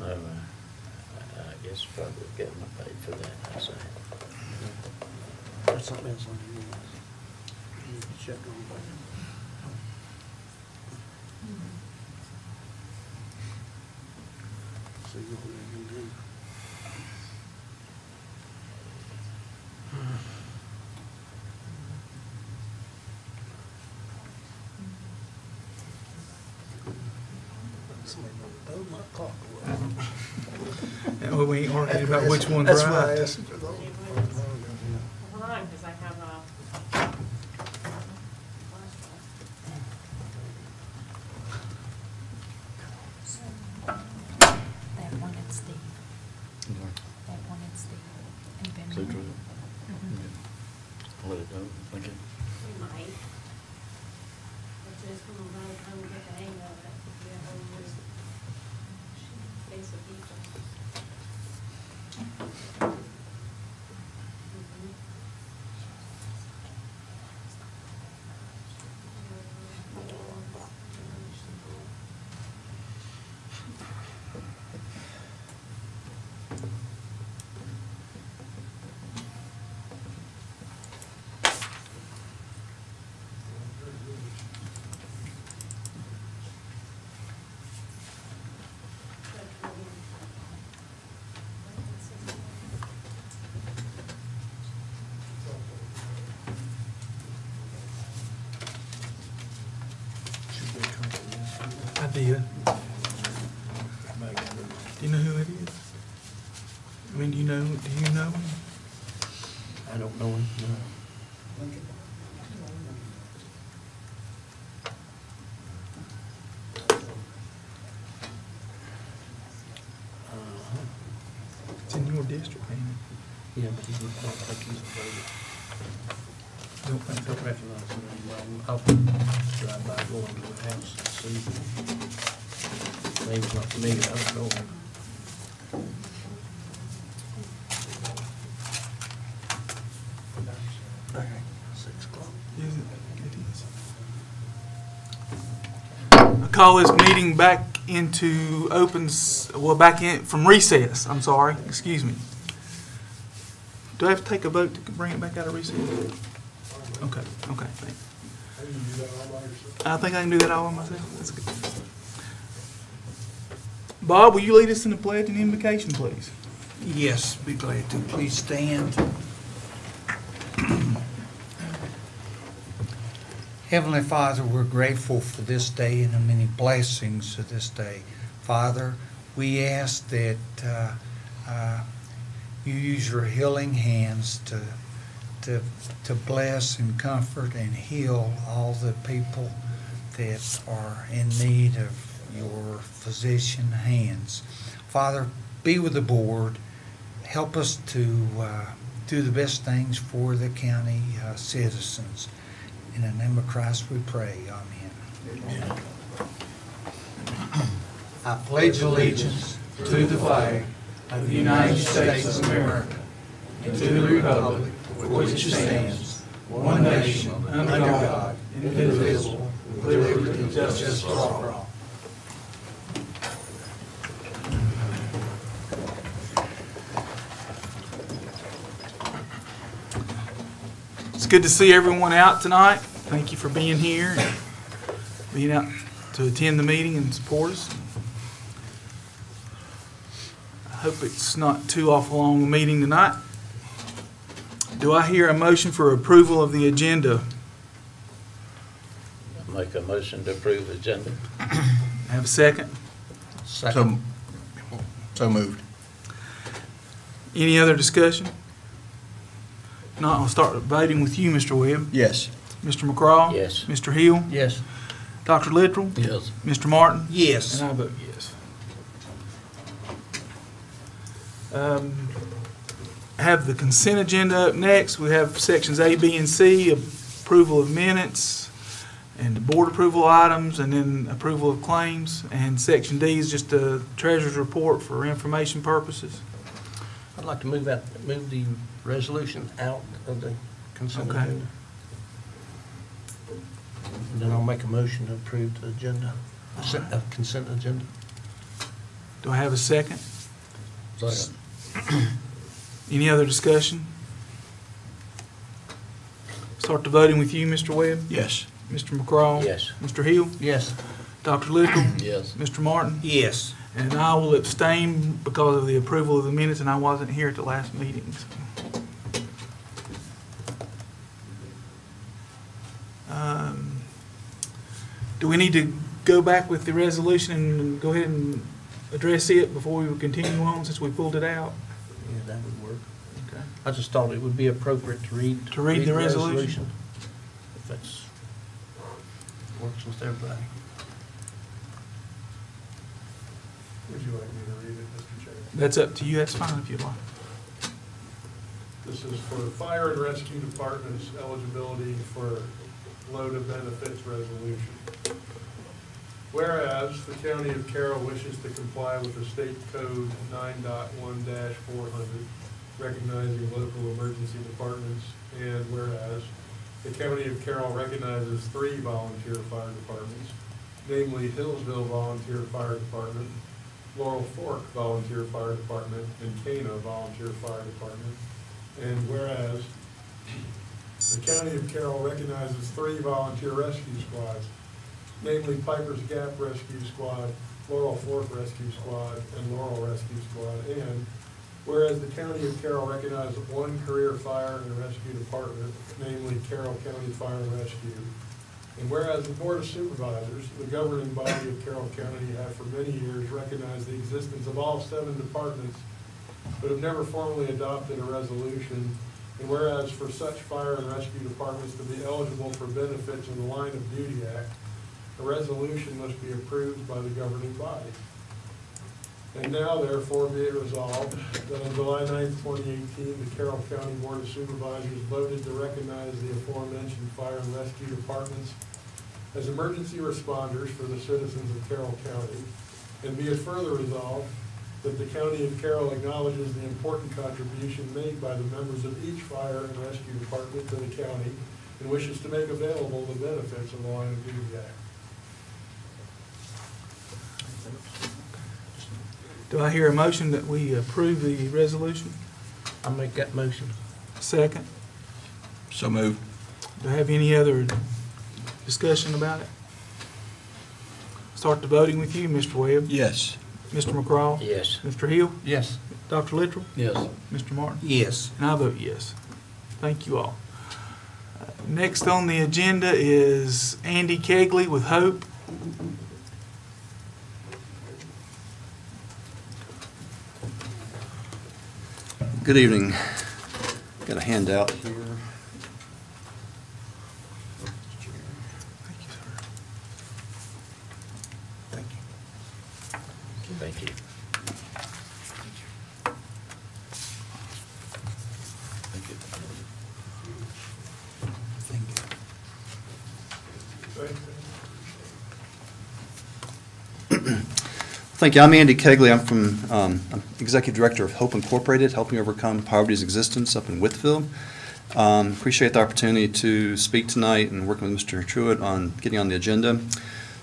don't know. I guess probably the government paid for that, I say. There's something else on your list. You need to check on that. See what we can do. Somebody throw my clock away. And we ain't arguing about which one's That's why I right. asked for those. Hold on, because I have a. That one at Steve. That one at Steve. And Ben. So true. Mhm. Let it go. Okay. We might. But just when by the time we get the hang of it, we have all this face of people. I did. Do you know who it is? I mean, do you know him? I don't know him, no. It's in your district, ain't it? Yeah, but he's not, I don't think he's a voter. Don't think I so. don't recognize him anymore. I'll drive by, go into the house and see. Name's not familiar, I don't know him. Okay, 6 o'clock. Is it? It is. I call this meeting back into back in, from recess, I'm sorry, excuse me. Do I have to take a vote to bring it back out of recess? Okay, thanks. I think I can do that all by myself. That's good. Bob, will you lead us in the pledge and invocation, please? Yes, be glad to. Please stand. Heavenly Father, we're grateful for this day and the many blessings of this day. Father, we ask that you use your healing hands to bless and comfort and heal all the people that are in need of your physician hands. Father, be with the board. Help us to do the best things for the county citizens. In the name of Christ we pray. Amen. I pledge allegiance to the flag of the United States of America and to the republic for which it stands, one nation, under God, indivisible, with liberty and justice for all. It's good to see everyone out tonight. Thank you for being here and being out to attend the meeting and support us. I hope it's not too awful long a meeting tonight. Do I hear a motion for approval of the agenda? Make a motion to approve the agenda. Have a second? Second. So moved. Any other discussion? If not, I'll start voting with you, Mr. Webb. Yes. Mr. McCraw? Yes. Mr. Hill? Yes. Dr. Littrell? Yes. Mr. Martin? Yes. And I vote yes. Have the consent agenda up next. We have sections A, B, and C, approval of minutes, and board approval items, and then approval of claims. And section D is just a treasurer's report for information purposes. I'd like to move the resolution out of the consent Okay. agenda. And then I'll make a motion to approve the agenda, consent agenda. Do I have a second? Second. Any other discussion? Start the voting with you, Mr. Webb. Yes. Mr. McCraw? Yes. Mr. Hill? Yes. Dr. Little? Yes. Mr. Martin? Yes. And I will abstain because of the approval of the minutes, and I wasn't here at the last meeting. Do we need to go back with the resolution and go ahead and address it before we continue on, since we pulled it out? Yeah, that would work. Okay. I just thought it would be appropriate to read. The resolution? If that's, works with everybody. Would you like me to read it, Mr. Chair? That's up to you. That's fine if you'd like. This is for Fire and Rescue Department's eligibility for load of benefits resolution. Whereas the County of Carroll wishes to comply with the State Code 9.1-400, recognizing local emergency departments, and whereas the County of Carroll recognizes 3 volunteer fire departments, namely Hillsville Volunteer Fire Department, Laurel Fork Volunteer Fire Department, and Cana Volunteer Fire Department. And whereas the County of Carroll recognizes 3 volunteer rescue squads, namely Piper's Gap Rescue Squad, Laurel Fork Rescue Squad, and Laurel Rescue Squad. And whereas the County of Carroll recognizes 1 career fire and rescue department, namely Carroll County Fire and Rescue. And whereas the Board of Supervisors, the governing body of Carroll County, have for many years recognized the existence of all 7 departments, but have never formally adopted a resolution. And whereas for such fire and rescue departments to be eligible for benefits in the Line of Duty Act, a resolution must be approved by the governing body. And now, therefore, be it resolved that on July 9th, 2018, the Carroll County Board of Supervisors voted to recognize the aforementioned fire and rescue departments as emergency responders for the citizens of Carroll County. And be it further resolved that the County of Carroll acknowledges the important contribution made by the members of each fire and rescue department to the county and wishes to make available the benefits of the Line of Duty Act. Do I hear a motion that we approve the resolution? I'll make that motion. Second. So moved. Do I have any other discussion about it? Start the voting with you, Mr. Webb. Yes. Mr. McCraw? Yes. Mr. Hill? Yes. Dr. Littrell? Yes. Mr. Martin? Yes. And I vote yes. Thank you all. Next on the agenda is Andy Kegley with Hope. Good evening. Got a handout here. Thank you, sir. Thank you. Thank you. Thank you. Thank you. I'm Andy Kegley. I'm Executive Director of Hope Incorporated, helping overcome poverty's existence up in Whitfield. Appreciate the opportunity to speak tonight and working with Mr. Truitt on getting on the agenda.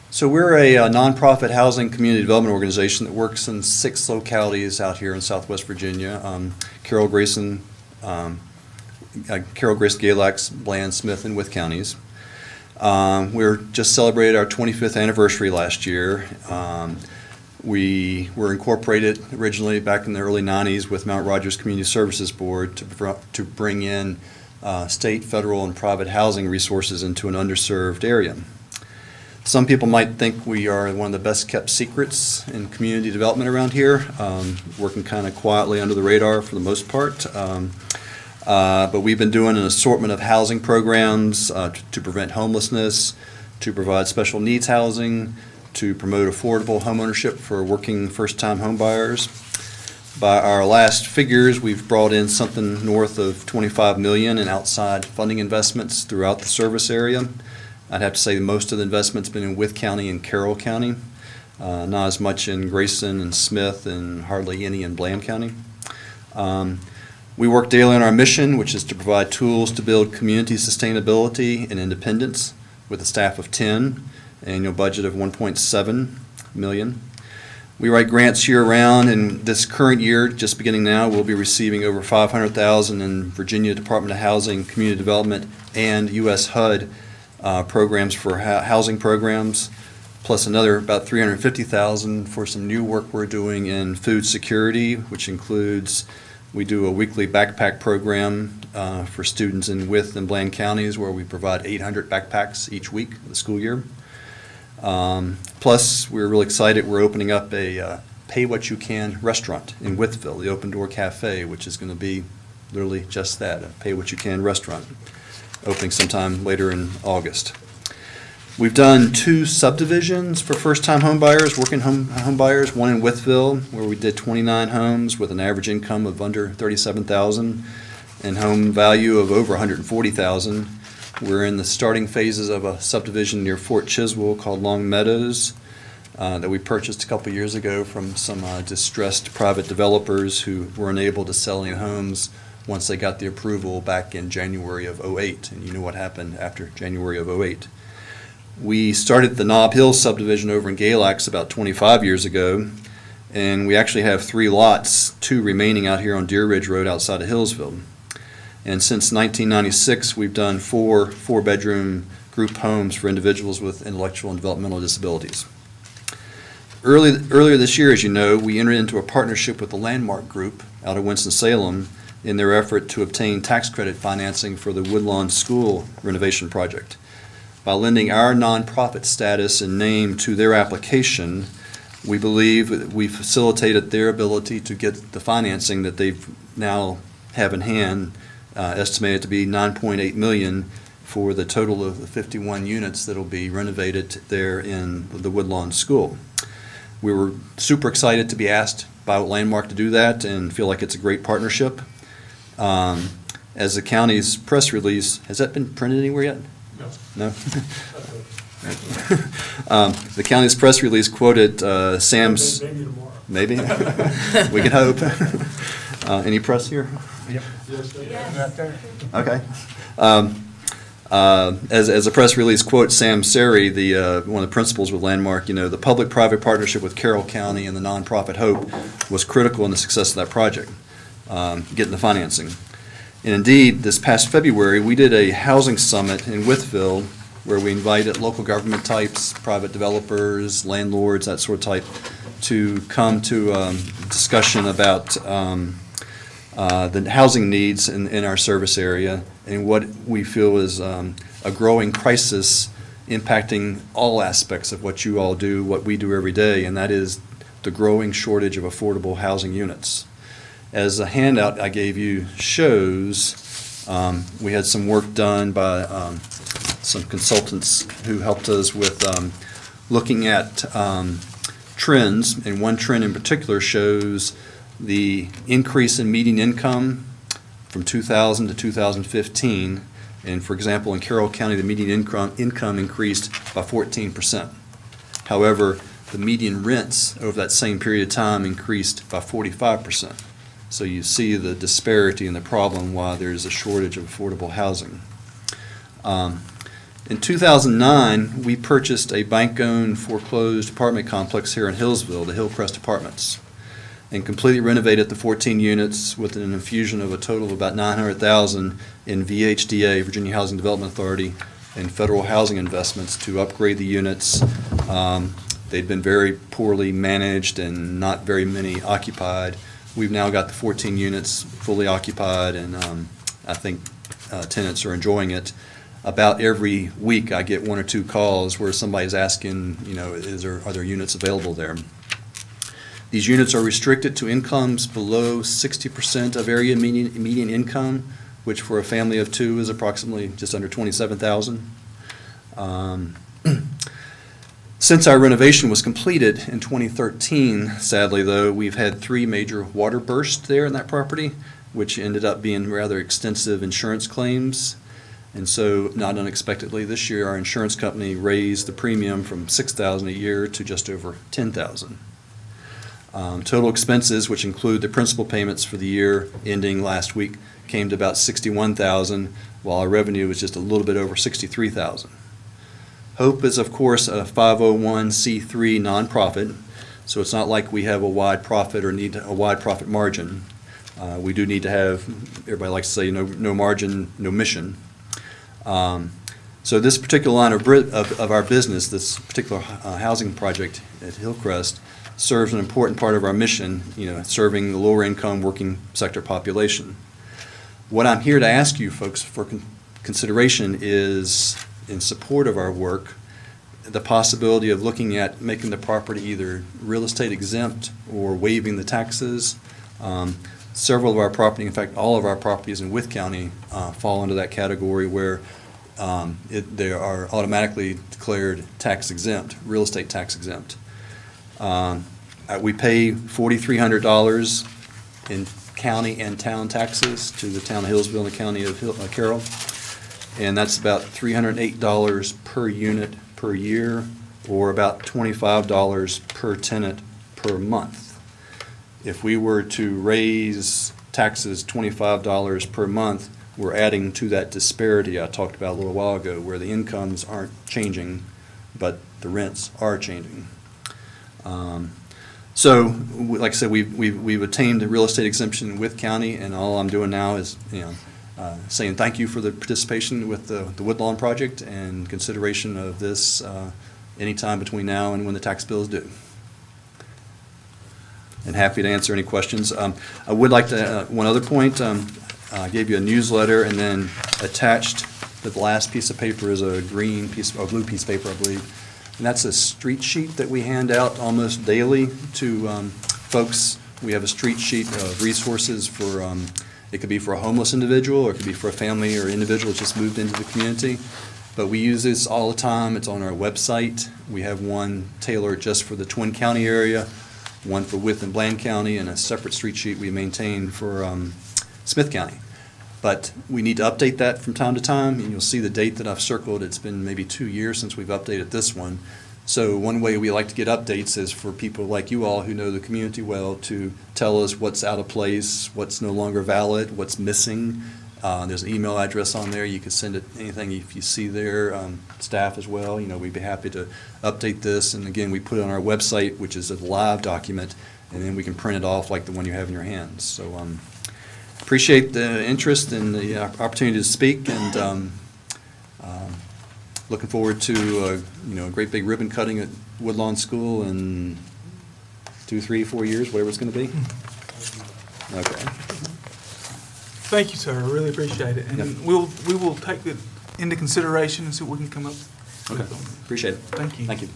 So we're a nonprofit housing community development organization that works in 6 localities out here in Southwest Virginia: Carroll, Grayson, Galax, Bland, Smith, and Wythe counties. We just celebrated our 25th anniversary last year. We were incorporated originally back in the early 90s with Mount Rogers Community Services Board to bring in state, federal, and private housing resources into an underserved area. Some people might think we are one of the best kept secrets in community development around here, working kind of quietly under the radar for the most part. But we've been doing an assortment of housing programs to prevent homelessness, to provide special needs housing, to promote affordable homeownership for working first-time homebuyers. By our last figures, we've brought in something north of $25 million in outside funding investments throughout the service area. I'd have to say most of the investment's been in Wythe County and Carroll County, not as much in Grayson and Smith, and hardly any in Bland County. We work daily on our mission, which is to provide tools to build community sustainability and independence with a staff of 10, annual budget of $1.7 million. We write grants year-round, and this current year, just beginning now, we'll be receiving over $500,000 in Virginia Department of Housing, Community Development, and U.S. HUD programs for housing programs, plus another about $350,000 for some new work we're doing in food security, which includes, we do a weekly backpack program for students in Wythe and Bland counties, where we provide 800 backpacks each week of the school year. Plus, we're really excited, we're opening up a Pay What You Can restaurant in Wytheville, the Open Door Cafe, which is going to be literally just that, a Pay What You Can restaurant, opening sometime later in August. We've done 2 subdivisions for first-time home buyers, working home buyers, one in Wytheville, where we did 29 homes with an average income of under $37,000 and home value of over $140,000. We're in the starting phases of a subdivision near Fort Chiswell called Long Meadows that we purchased a couple years ago from some distressed private developers who were unable to sell any homes once they got the approval back in January of '08, and you know what happened after January of '08. We started the Nob Hill subdivision over in Galax about 25 years ago, and we actually have 3 lots, 2 remaining out here on Deer Ridge Road outside of Hillsville. And since 1996, we've done 4 4-bedroom group homes for individuals with intellectual and developmental disabilities. Earlier this year, as you know, we entered into a partnership with the Landmark Group out of Winston-Salem in their effort to obtain tax credit financing for the Woodlawn School renovation project. By lending our nonprofit status and name to their application, we believe that we facilitated their ability to get the financing that they've now have in hand, estimated to be $9.8 million for the total of the 51 units that will be renovated there in the Woodlawn School. We were super excited to be asked by Landmark to do that and feel like it's a great partnership. As the county's press release, has that been printed anywhere yet? No? The county's press release quoted Sam's... Maybe tomorrow. Maybe? We can hope. Any press here? Yep. Yes, Right there. Okay. As a press release quote, Sam Seri, one of the principals with Landmark, you know, the public-private partnership with Carroll County and the nonprofit Hope was critical in the success of that project, getting the financing. And indeed, this past February, we did a housing summit in Wytheville where we invited local government types, private developers, landlords, that sort of type, to come to discussion about the housing needs in our service area and what we feel is a growing crisis impacting all aspects of what you all do, what we do every day, and that is the growing shortage of affordable housing units. As a handout I gave you shows, we had some work done by some consultants who helped us with looking at trends, and one trend in particular shows the increase in median income from 2000 to 2015. And for example, in Carroll County, the median income increased by 14%. However, the median rents over that same period of time increased by 45%. So you see the disparity and the problem why there's a shortage of affordable housing. In 2009, we purchased a bank-owned foreclosed apartment complex here in Hillsville, the Hillcrest Apartments, and completely renovated the 14 units with an infusion of a total of about $900,000 in VHDA, Virginia Housing Development Authority, and federal housing investments to upgrade the units. They'd been very poorly managed and not very many occupied. We've now got the 14 units fully occupied, and I think tenants are enjoying it. About every week I get 1 or 2 calls where somebody's asking, you know, are there units available there? These units are restricted to incomes below 60% of area median income, which for a family of 2 is approximately just under $27,000. Since our renovation was completed in 2013, sadly though, we've had 3 major water bursts there in that property, which ended up being rather extensive insurance claims. And so, not unexpectedly, this year our insurance company raised the premium from $6,000 a year to just over $10,000. Total expenses, which include the principal payments for the year ending last week, came to about $61,000, while our revenue was just a little bit over $63,000. Hope is, of course, a 501c3 nonprofit, So it's not like we have a wide profit or need a wide profit margin. We do need to have, everybody likes to say, no margin, no mission. So this particular line of our business, this particular housing project at Hillcrest, serves an important part of our mission, serving the lower income working sector population. What I'm here to ask you folks for consideration is, in support of our work, the possibility of looking at making the property either real estate exempt or waiving the taxes. Several of our property, in fact, all of our properties in Wythe County fall into that category where they are automatically declared tax exempt, real estate tax exempt. We pay $4,300 in county and town taxes to the town of Hillsville and the county of Carroll, and that's about $308 per unit per year, or about $25 per tenant per month. If we were to raise taxes $25 per month, we're adding to that disparity I talked about a little while ago, where the incomes aren't changing, but the rents are changing. So, like I said, we've attained a real estate exemption in Wythe County, and all I'm doing now is, saying thank you for the participation with the Woodlawn project and consideration of this anytime between now and when the tax bill is due. And happy to answer any questions. I would like to, one other point, I gave you a newsletter, and then attached to the last piece of paper is a green piece, or blue piece of paper, I believe. And that's a street sheet that we hand out almost daily to folks. We have a street sheet of resources for, it could be for a homeless individual, or it could be for a family or individual that's just moved into the community. But we use this all the time. It's on our website. We have one tailored just for the Twin County area, one for Wythe and Bland County, and a separate street sheet we maintain for Smith County. But we need to update that from time to time, and you'll see the date that I've circled. It's been maybe 2 years since we've updated this one. So one way we like to get updates is for people like you all who know the community well to tell us what's out of place, what's no longer valid, what's missing. There's an email address on there. You can send it anything if you see there. Staff as well, we'd be happy to update this. And again, we put it on our website, which is a live document, and then we can print it off like the one you have in your hands. So appreciate the interest and the opportunity to speak, and looking forward to a great big ribbon cutting at Woodlawn School in 2, 3, 4 years, whatever it's going to be. Okay. Thank you, sir. I really appreciate it. And Yep. we will take it into consideration and see what we can come up with. Okay. Appreciate it. Thank you. Thank you.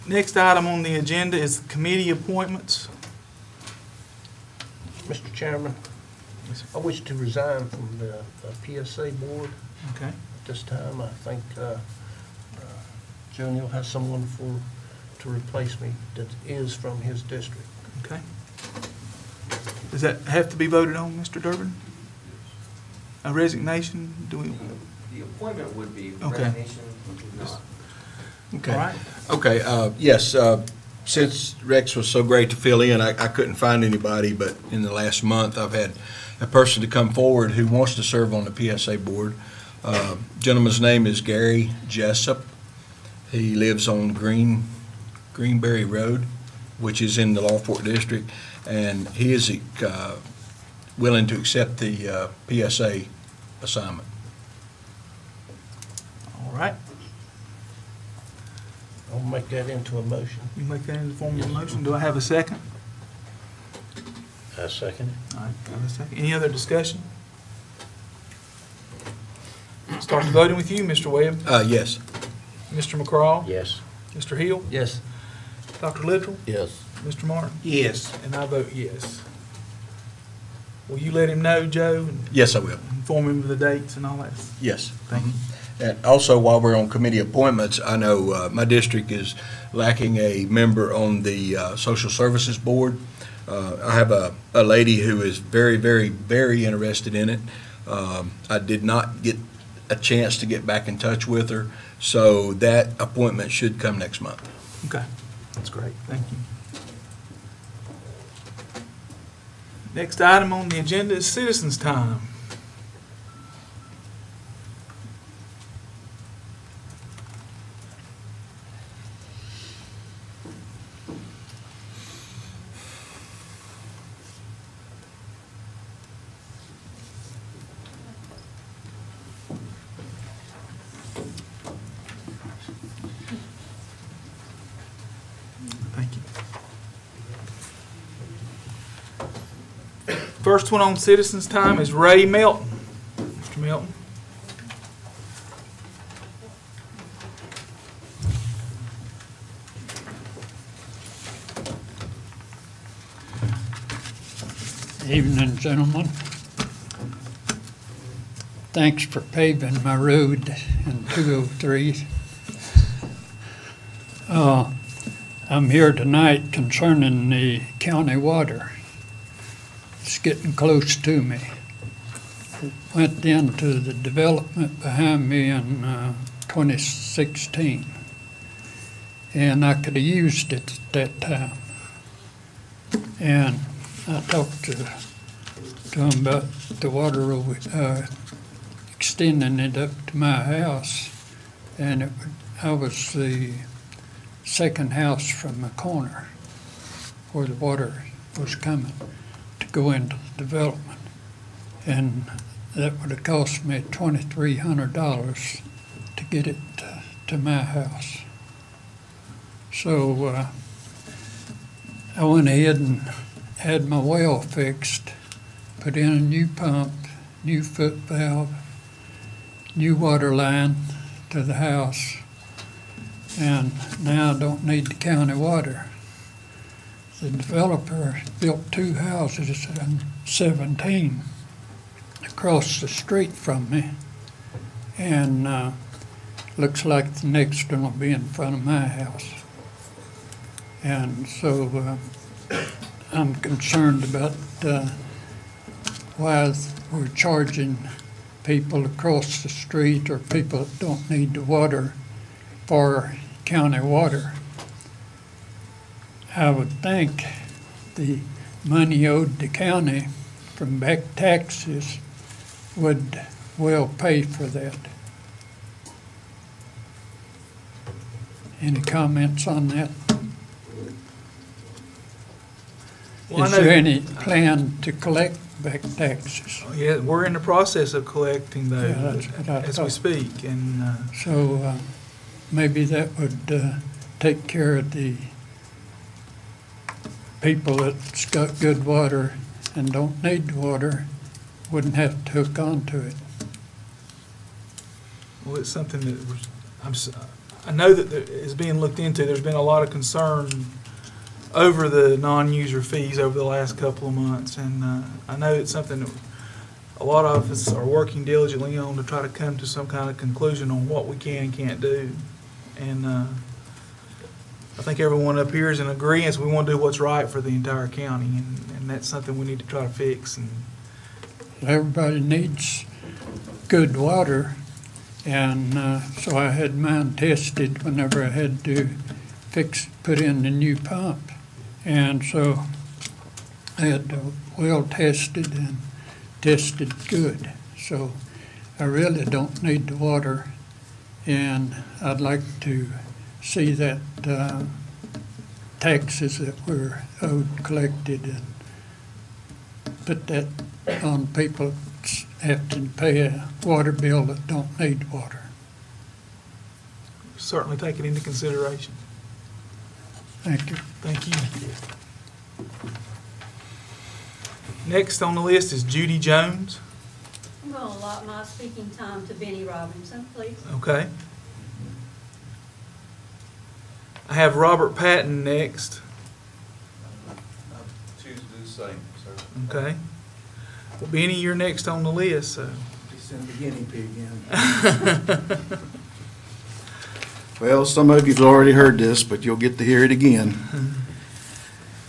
Next item on the agenda is committee appointments. Mr. Chairman, I wish to resign from the PSA board Okay. at this time. I think Joe Neal has someone to replace me that is from his district. Okay. Does that have to be voted on, Mr. Durbin? A resignation? Do we? The appointment would be, Okay. resignation would not. All Okay. right. Okay, yes, since Rex was so great to fill in, I couldn't find anybody, but in the last month, I've had a person to come forward who wants to serve on the PSA board. Gentleman's name is Gary Jessup. He lives on Greenberry Road, which is in the Law Fort District, and he is willing to accept the PSA assignment. All right. I'll make that into a motion. You make that in the form of a motion. Do I have a second? I second it. All right, got a second. Any other discussion? Start the voting with you, Mr. Webb. Yes. Mr. McCraw? Yes. Mr. Hill? Yes. Dr. Littrell? Yes. Mr. Martin? Yes. And I vote yes. Will you let him know, Joe, and Yes, I will. inform him of the dates and all that? Yes. Thank you. And also, while we're on committee appointments, I know my district is lacking a member on the Social Services Board. I have a lady who is very, very, very interested in it. I did not get a chance to get back in touch with her, so that appointment should come next month. Okay, that's great. Thank you. Next item on the agenda is citizens' time. Thank you. First one on citizens' time is Ray Melton. Mr. Melton. Evening, gentlemen. Thanks for paving my road in 203. I'm here tonight concerning the county water. It's getting close to me. It went into the development behind me in 2016, and I could have used it at that time. And I talked to him about the water extending it up to my house, and I was the second house from the corner where the water was coming to go into the development, and that would have cost me $2,300 to get it to my house. So I went ahead and had my well fixed, put in a new pump, new foot valve, new water line to the house, and now I don't need the county water. The developer built 2 houses in 17 across the street from me, and looks like the next one will be in front of my house. And so I'm concerned about why we're charging people across the street or people that don't need the water for county water. I would think the money owed the county from back taxes would well pay for that. Any comments on that? Well, Is there any plan to collect back taxes? Yeah, we're in the process of collecting those Yeah, that's what I as we thought. speak, and So maybe that would take care of the people that's got good water and don't need the water, wouldn't have to hook onto it. well, it's something that I know that is being looked into. There's been a lot of concern over the non-user fees over the last couple of months, and I know it's something that a lot of us are working diligently on to try to come to some kind of conclusion on what we can and can't do. And I think everyone up here is in agreement. We want to do what's right for the entire county, and that's something we need to try to fix. And Everybody needs good water, and so I had mine tested whenever I had to put in the new pump. And so I had the well tested and tested good. So I really don't need the water, and I'd like to see that taxes that were owed collected and put that on people that have to pay a water bill that don't need water. certainly take it into consideration. Thank you. Thank you. Next on the list is Judy Jones. I'm going to allot my speaking time to Benny Robinson, please. Okay. I have Robert Patton next. Choose to do the same, sir. Okay. Well, Benny, you're next on the list, so. Just in the guinea pig again. Well, some of you've already heard this, but you'll get to hear it again.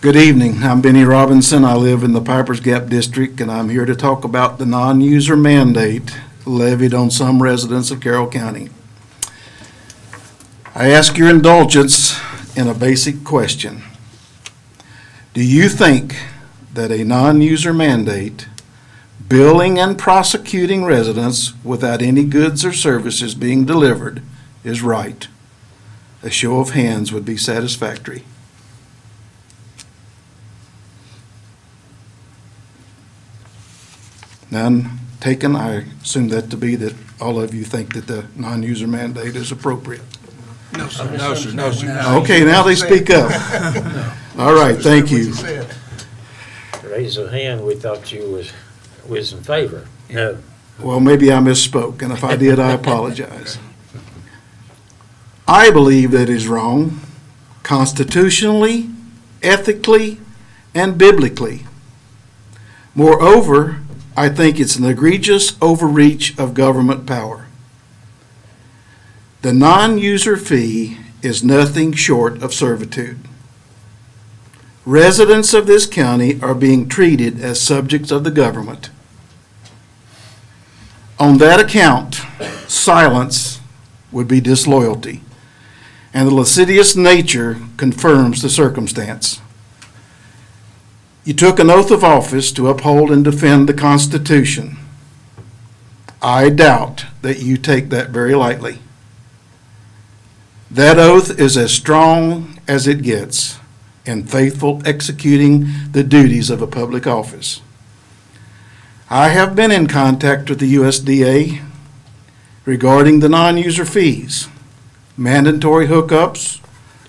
Good evening. I'm Benny Robinson. I live in the Pipers Gap District, and I'm here to talk about the non-user mandate levied on some residents of Carroll County. I ask your indulgence in a basic question. Do you think that a non-user mandate billing and prosecuting residents without any goods or services being delivered is right? A show of hands would be satisfactory. None taken. I assume that to be that all of you think that the non-user mandate is appropriate. No, sir, no, sir, no, sir. Okay, now they speak up. All right, thank you. Raise a hand, we thought you was in favor. No. Well, maybe I misspoke, and if I did, I apologize. I believe that is wrong, constitutionally, ethically, and biblically. Moreover, I think it's an egregious overreach of government power. The non-user fee is nothing short of servitude. Residents of this county are being treated as subjects of the government. On that account, silence would be disloyalty, and the lascivious nature confirms the circumstance. You took an oath of office to uphold and defend the Constitution. I doubt that you take that very lightly. That oath is as strong as it gets in faithful executing the duties of a public office. I have been in contact with the USDA regarding the non-user fees, mandatory hookups,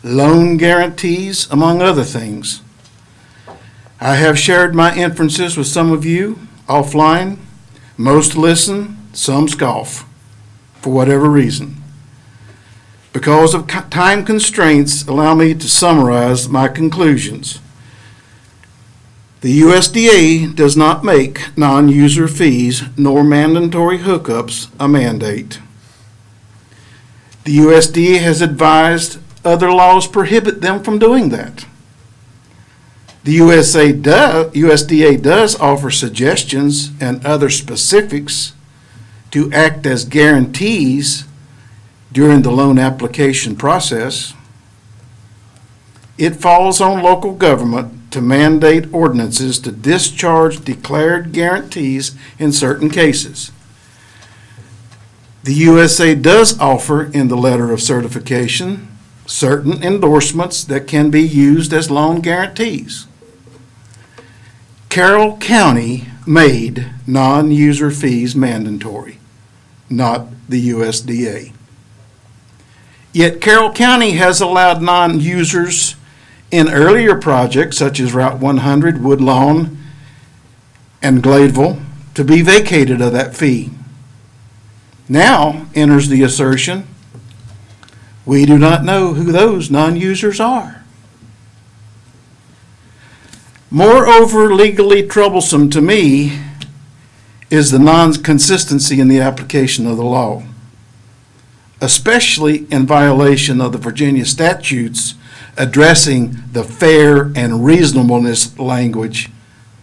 loan guarantees, among other things. I have shared my inferences with some of you offline. Most listen, some scoff, for whatever reason. Because of time constraints, allow me to summarize my conclusions. The USDA does not make non-user fees nor mandatory hookups a mandate. The USDA has advised other laws prohibit them from doing that. The USDA does offer suggestions and other specifics to act as guarantees during the loan application process. It falls on local government to mandate ordinances to discharge declared guarantees in certain cases. The USA does offer in the letter of certification certain endorsements that can be used as loan guarantees. Carroll County made non-user fees mandatory, not the USDA. Yet Carroll County has allowed non-users in earlier projects such as Route 100, Woodlawn, and Gladeville to be vacated of that fee. Now enters the assertion, we do not know who those non-users are. Moreover, legally troublesome to me is the non-consistency in the application of the law, especially in violation of the Virginia statutes addressing the fair and reasonableness language.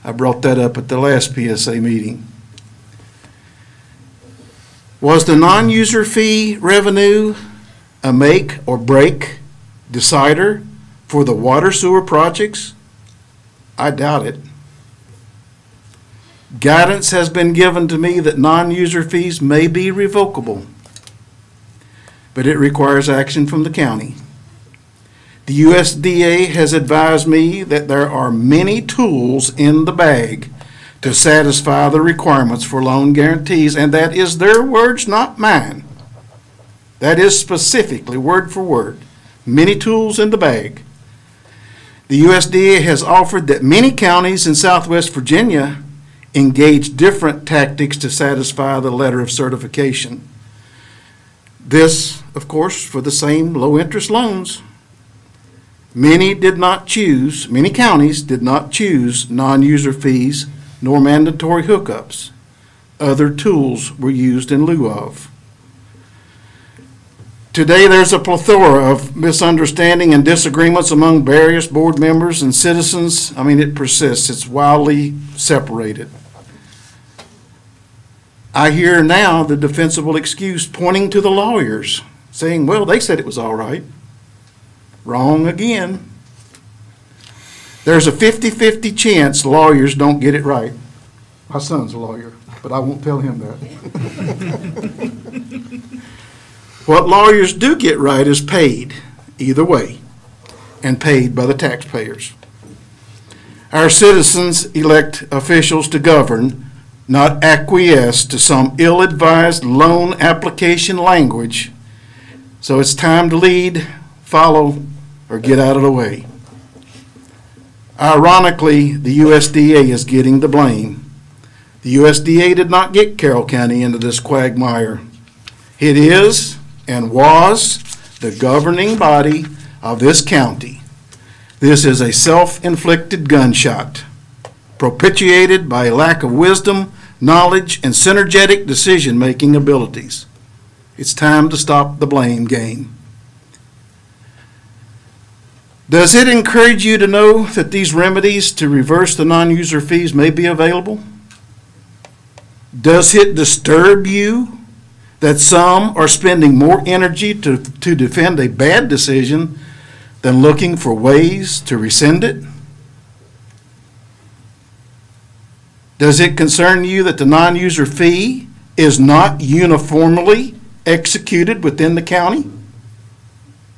I brought that up at the last PSA meeting. Was the non-user fee revenue a make or break decider for the water sewer projects? I doubt it. Guidance has been given to me that non-user fees may be revocable, but it requires action from the county. The USDA has advised me that there are many tools in the bag to satisfy the requirements for loan guarantees, and that is their words, not mine. That is specifically word for word. Many tools in the bag. The USDA has offered that many counties in Southwest Virginia engage different tactics to satisfy the letter of certification. This, of course, for the same low-interest loans. Many counties did not choose non-user fees nor mandatory hookups. Other tools were used in lieu of. Today, there's a plethora of misunderstanding and disagreements among various board members and citizens. I mean, it persists. It's wildly separated. I hear now the defensible excuse pointing to the lawyers, saying, well, they said it was all right. Wrong again. There's a 50-50 chance lawyers don't get it right. My son's a lawyer, but I won't tell him that. What lawyers do get right is paid, either way and paid by the taxpayers. Our citizens elect officials to govern, not acquiesce to some ill-advised loan application language. So it's time to lead, follow, or get out of the way. Ironically, the USDA is getting the blame. The USDA did not get Carroll County into this quagmire. It is and was the governing body of this county. This is a self-inflicted gunshot, propitiated by a lack of wisdom, knowledge, and synergetic decision-making abilities. It's time to stop the blame game. Does it encourage you to know that these remedies to reverse the non-user fees may be available? Does it disturb you that some are spending more energy to defend a bad decision than looking for ways to rescind it? Does it concern you that the non-user fee is not uniformly executed within the county?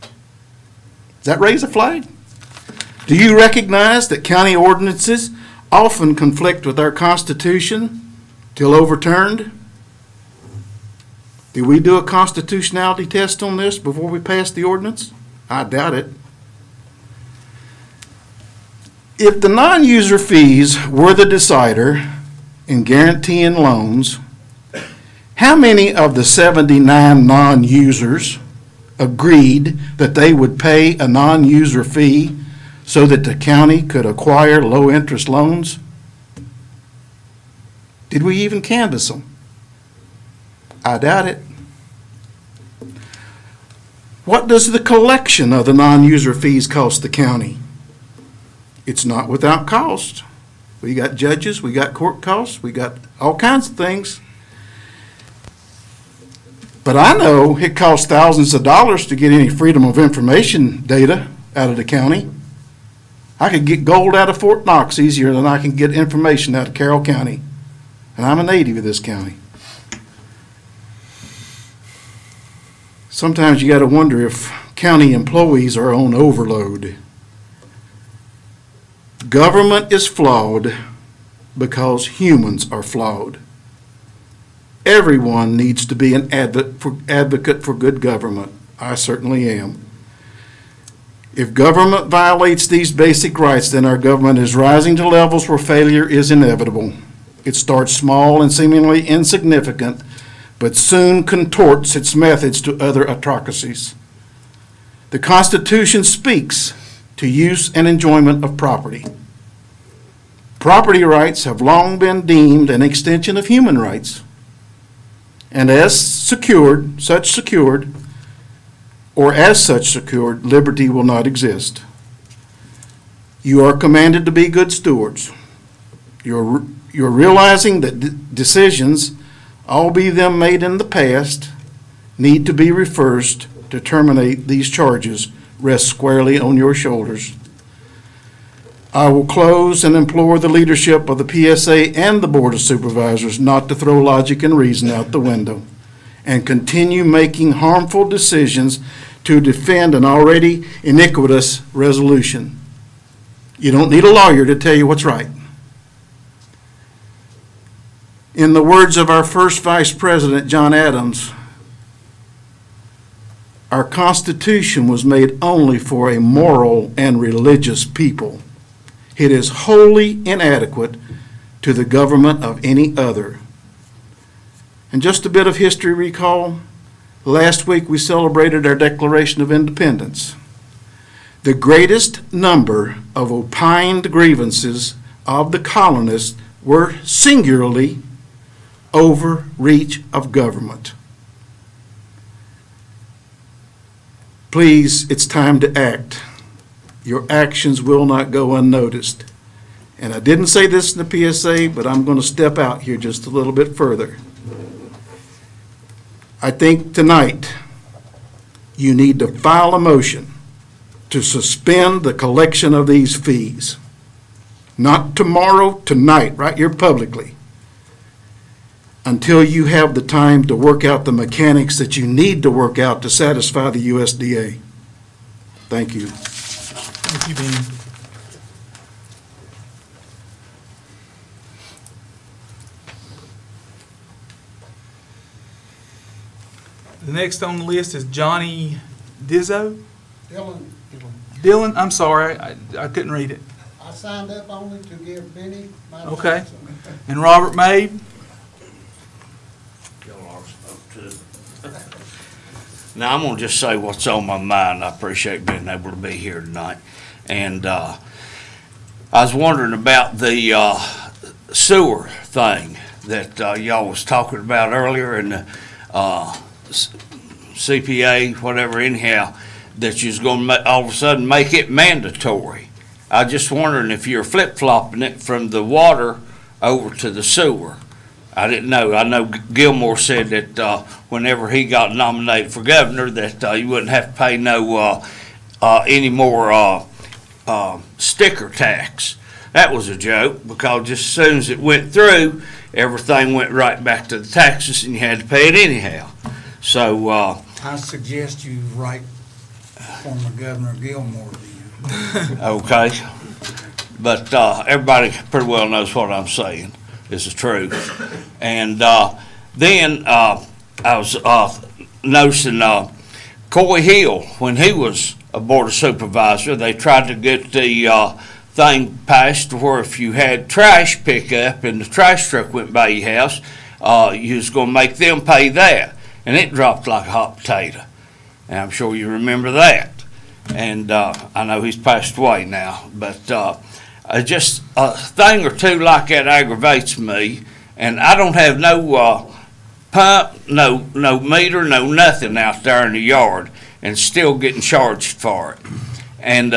Does that raise a flag? Do you recognize that county ordinances often conflict with our Constitution till overturned? Did we do a constitutionality test on this before we passed the ordinance? I doubt it. If the non-user fees were the decider in guaranteeing loans, how many of the 79 non-users agreed that they would pay a non-user fee so that the county could acquire low-interest loans? Did we even canvass them? I doubt it. What does the collection of the non-user fees cost the county? It's not without cost. We got judges, we got court costs, we got all kinds of things. But I know it costs thousands of dollars to get any freedom of information data out of the county. I could get gold out of Fort Knox easier than I can get information out of Carroll County. And I'm a native of this county. Sometimes you got to wonder if county employees are on overload. Government is flawed because humans are flawed. Everyone needs to be an advocate for good government. I certainly am. If government violates these basic rights, then our government is rising to levels where failure is inevitable. It starts small and seemingly insignificant, but soon contorts its methods to other autocracies. The Constitution speaks to use and enjoyment of property. Property rights have long been deemed an extension of human rights. And as such secured, liberty will not exist. You are commanded to be good stewards. You're realizing that decisions, all be them made in the past, need to be reversed to terminate these charges rest squarely on your shoulders. I will close and implore the leadership of the PSA and the Board of Supervisors not to throw logic and reason out the window and continue making harmful decisions to defend an already iniquitous resolution. You don't need a lawyer to tell you what's right. In the words of our first Vice President, John Adams, our Constitution was made only for a moral and religious people. It is wholly inadequate to the government of any other. And just a bit of history recall. Last week we celebrated our Declaration of Independence. The greatest number of opined grievances of the colonists were singularly overreach of government. Please, it's time to act. Your actions will not go unnoticed. And I didn't say this in the PSA, but I'm going to step out here just a little bit further. I think tonight you need to file a motion to suspend the collection of these fees. Not tomorrow, tonight, right here publicly, until you have the time to work out the mechanics that you need to work out to satisfy the USDA. Thank you. Thank you, Benny. The next on the list is Johnny Dizzo. Dylan, I'm sorry, I couldn't read it. I signed up only to give Benny my Okay. advice. And Robert Mabe. Now, I'm gonna just say what's on my mind. I appreciate being able to be here tonight. And, I was wondering about the, sewer thing that, y'all was talking about earlier and the, CPA, whatever anyhow, that you's gonna all of a sudden make it mandatory. I just wondering if you're flip-flopping it from the water over to the sewer. I didn't know. I know Gilmore said that whenever he got nominated for governor, that you wouldn't have to pay no any more sticker tax. That was a joke because just as soon as it went through, everything went right back to the taxes, and you had to pay it anyhow. So I suggest you write former Governor Gilmore then. okay, but everybody pretty well knows what I'm saying is the truth. And then I was noticing Coy Hill, when he was a board of supervisor, they tried to get the thing passed where if you had trash pickup and the trash truck went by your house, you was going to make them pay that. And it dropped like a hot potato. And I'm sure you remember that. And I know he's passed away now, but just a thing or two like that aggravates me. And I don't have no pump, no meter, no nothing out there in the yard, and still getting charged for it. And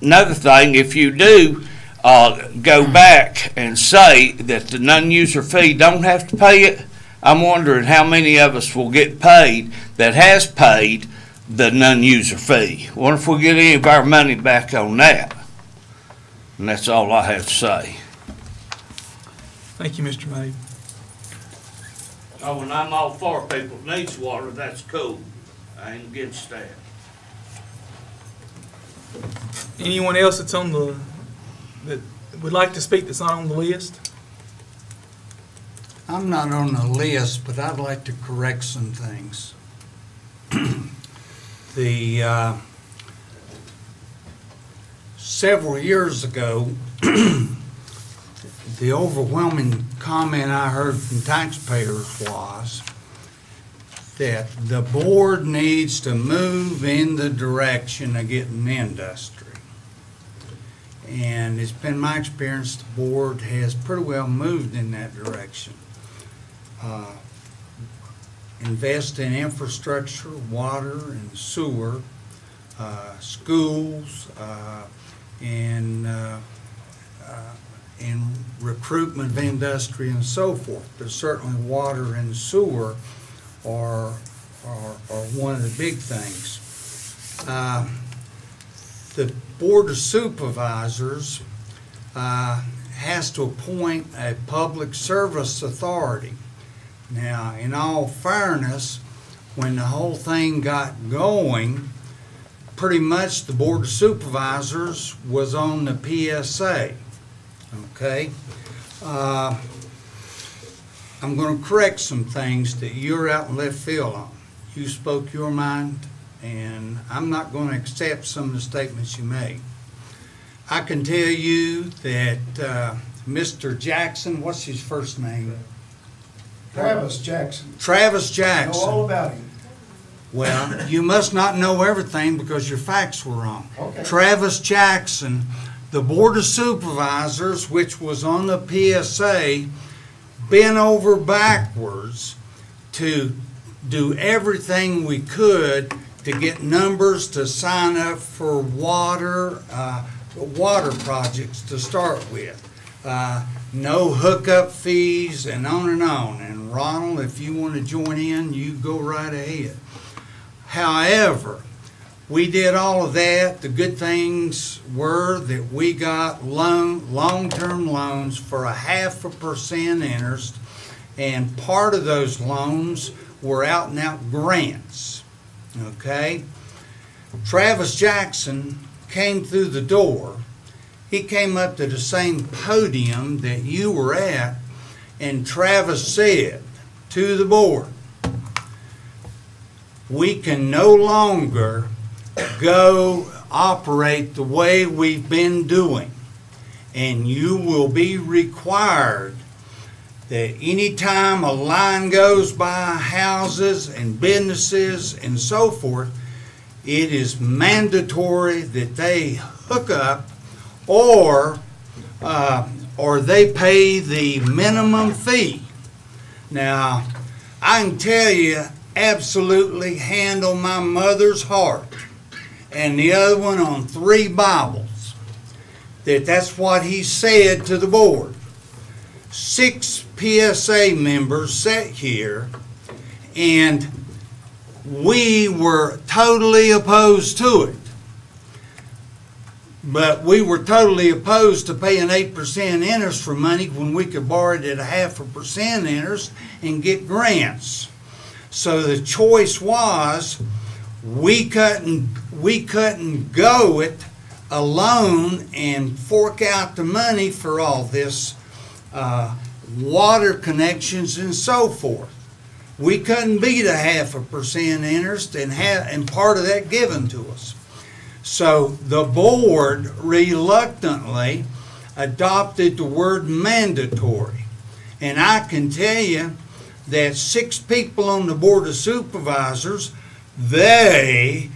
another thing, if you do go back and say that the non-user fee don't have to pay it, I'm wondering how many of us will get paid that has paid the non-user fee. Wonder if we get any of our money back on that. And that's all I have to say. Thank you, Mr. Mabe. Oh, and I'm all for people that needs water, that's cool. I ain't against that. Anyone else that's on the, that would like to speak that's not on the list? I'm not on the list, but I'd like to correct some things. Several years ago, the overwhelming comment I heard from taxpayers was that the board needs to move in the direction of getting industry. And it's been my experience the board has pretty well moved in that direction. Invest in infrastructure, water and sewer, schools, and recruitment of industry and so forth. But certainly water and sewer are one of the big things. The Board of Supervisors has to appoint a public service authority. Now, in all fairness, when the whole thing got going, pretty much the Board of Supervisors was on the PSA, okay? I'm going to correct some things that you're out in left field on. You spoke your mind, and I'm not going to accept some of the statements you made. I can tell you that Mr. Jackson, what's his first name? Travis Jackson. Travis I Jackson. know all about him. Well, you must not know everything because your facts were wrong. Okay. Travis Jackson, the Board of Supervisors, which was on the PSA, bent over backwards to do everything we could to get numbers to sign up for water projects to start with. No hookup fees and on and on. And Ronald, if you want to join in, you go right ahead. However, we did all of that. The good things were that we got long-term loans for 0.5% interest, and part of those loans were out-and-out grants, okay? Travis Jackson came through the door. He came up to the same podium that you were at, and Travis said to the board, we can no longer go operate the way we've been doing, and you will be required that anytime a line goes by houses and businesses and so forth, it is mandatory that they hook up or they pay the minimum fee. Now, I can tell you, absolutely hand on my mother's heart, and the other one on 3 Bibles, that's what he said to the board. 6 PSA members sat here, and we were totally opposed to it. But we were totally opposed to paying 8% interest for money when we could borrow it at 0.5% interest and get grants. So the choice was we couldn't go it alone and fork out the money for all this water connections and so forth. We couldn't beat 0.5% interest and part of that given to us. So the board reluctantly adopted the word mandatory. And I can tell you that 6 people on the Board of Supervisors, they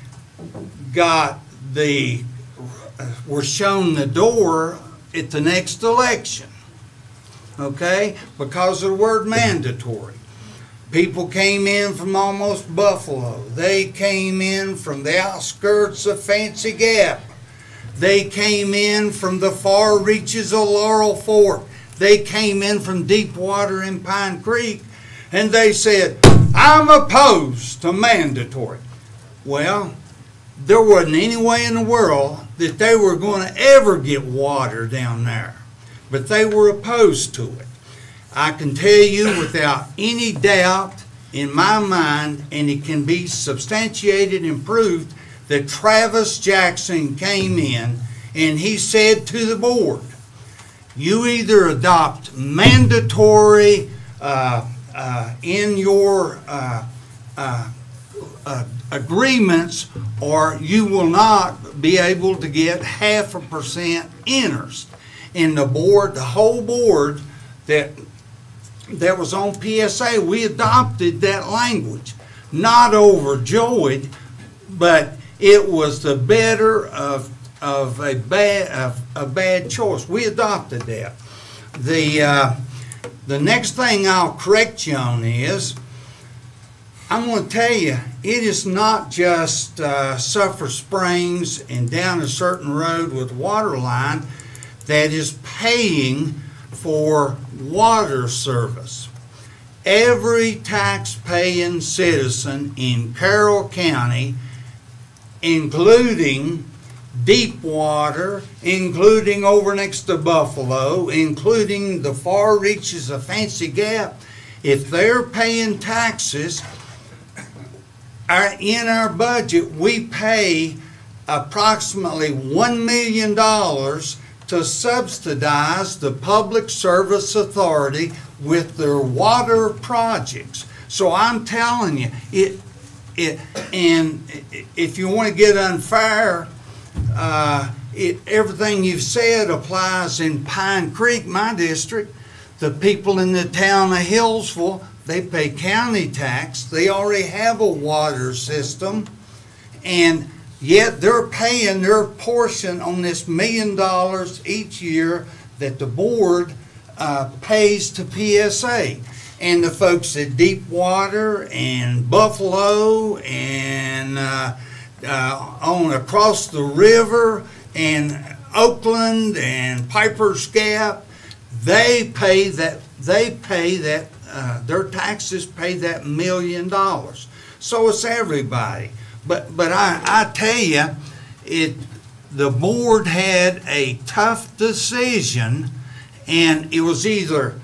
were shown the door at the next election, okay, because of the word mandatory. People came in from almost Buffalo. They came in from the outskirts of Fancy Gap. They came in from the far reaches of Laurel Fork. They came in from Deepwater and Pine Creek, and they said, I'm opposed to mandatory. Well, there wasn't any way in the world that they were going to ever get water down there, but they were opposed to it. I can tell you without any doubt in my mind, and it can be substantiated and proved, that Travis Jackson came in and he said to the board, you either adopt mandatory in your agreements, or you will not be able to get 0.5% interest. And the board, the whole board that was on PSA, we adopted that language. Not overjoyed, but it was the better of a bad choice. We adopted that. The next thing I'll correct you on is, I'm going to tell you, it is not just Sulphur Springs and down a certain road with water line that is paying for water service. Every tax-paying citizen in Carroll County, including Deepwater, including over next to Buffalo, including the far reaches of Fancy Gap, if they're paying taxes, in our budget we pay approximately $1 million to subsidize the Public Service Authority with their water projects. So I'm telling you, and if you want to get unfair, everything you've said applies in Pine Creek, my district. The people in the town of Hillsville, they pay county tax. They already have a water system, and yet they're paying their portion on this $1 million each year that the board pays to PSA. And the folks at Deepwater and Buffalo and on across the river and Oakland and Piper's Gap, they pay that. Their taxes pay that $1 million. So it's everybody. But I tell you, the board had a tough decision, and it was either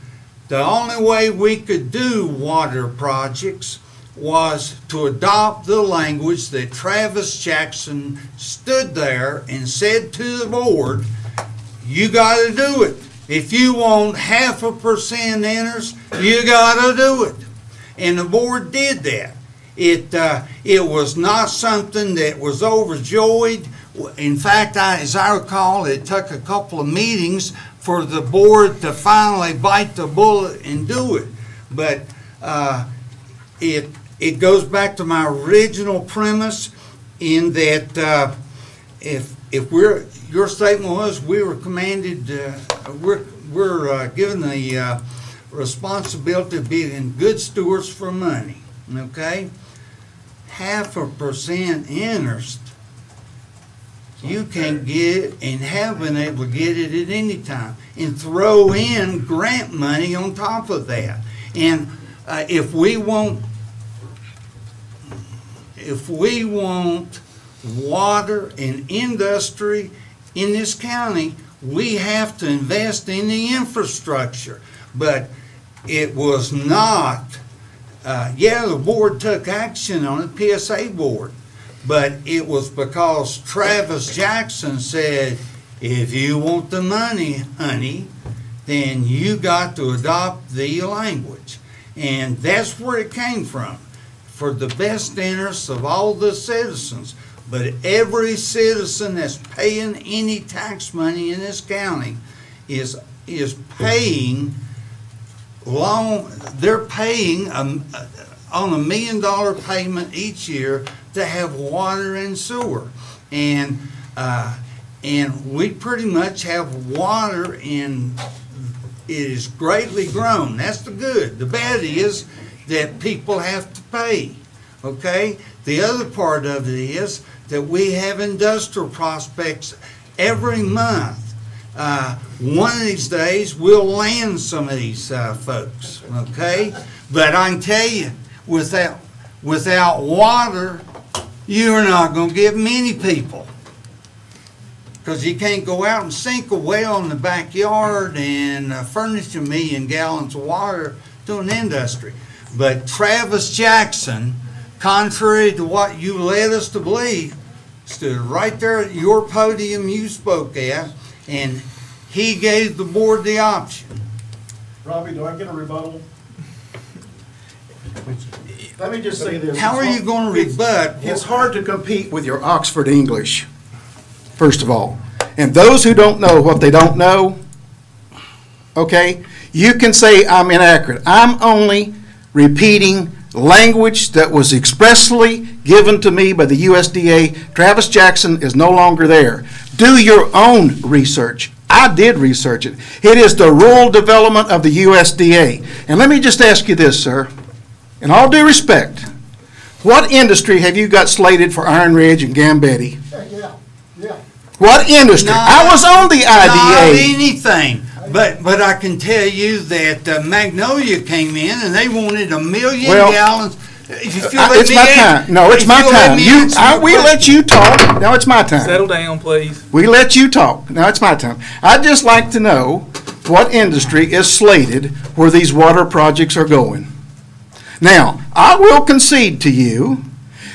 the only way we could do water projects was to adopt the language that Travis Jackson stood there and said to the board, you gotta do it. If you want 0.5% interest, you gotta do it. And the board did that. It was not something that was overjoyed. In fact, as I recall, it took a couple of meetings for the board to finally bite the bullet and do it. But it goes back to my original premise in that if your statement was we were commanded, we're given the responsibility of being good stewards for money, okay? 0.5% interest, you can get and have been able to get it at any time, and throw in grant money on top of that. And if we want water and industry in this county, we have to invest in the infrastructure. But it was not, the board took action on it, PSA board, but it was because Travis Jackson said, if you want the money, honey, then you got to adopt the language. And that's where it came from, for the best interests of all the citizens. But every citizen that's paying any tax money in this county is paying they're paying on $1 million payment each year to have water and sewer. And we pretty much have water, and it is greatly grown. That's the good. The bad is that people have to pay, okay? The other part of it is that we have industrial prospects every month. One of these days, we'll land some of these folks, okay? But I can tell you, without water, you're not going to get many people. Because you can't go out and sink a well in the backyard and furnish 1 million gallons of water to an industry. But Travis Jackson, contrary to what you led us to believe, stood right there at your podium you spoke at, and he gave the board the option. Robbie, do I get a rebuttal? Let me just say this. How are you going to rebut? It's hard to compete with your Oxford English, first of all. And those who don't know what they don't know, okay, you can say I'm inaccurate. I'm only repeating language that was expressly given to me by the USDA. Travis Jackson is no longer there. Do your own research. I did research it. It is the rural development of the USDA. And let me just ask you this, sir. In all due respect, what industry have you got slated for Iron Ridge and Gambetti? Yeah. What industry? I was on the IDA. Not anything. But I can tell you that Magnolia came in and they wanted 1 million gallons. It's my time. No, it's my time. We let you talk. Now it's my time. Settle down, please. We let you talk. Now it's my time. I'd just like to know what industry is slated where these water projects are going. Now, I will concede to you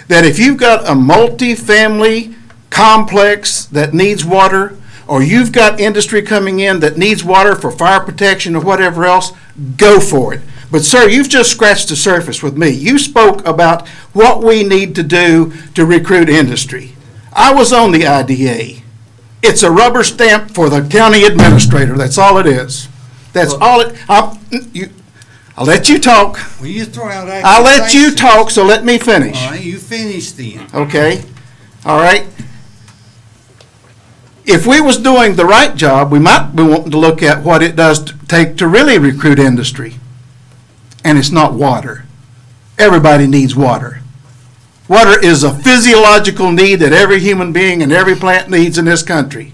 that if you've got a multi-family complex that needs water, or you've got industry coming in that needs water for fire protection or whatever else, go for it. But sir, you've just scratched the surface with me. You spoke about what we need to do to recruit industry. I was on the IDA. It's a rubber stamp for the county administrator. That's all it is. That's all it. I'll let you talk. Well, you throw out accusations. I'll let you talk, so let me finish. All right, you finish then. Okay. All right. If we was doing the right job, we might be wanting to look at what it does take to really recruit industry. And it's not water. Everybody needs water. Water is a physiological need that every human being and every plant needs in this country.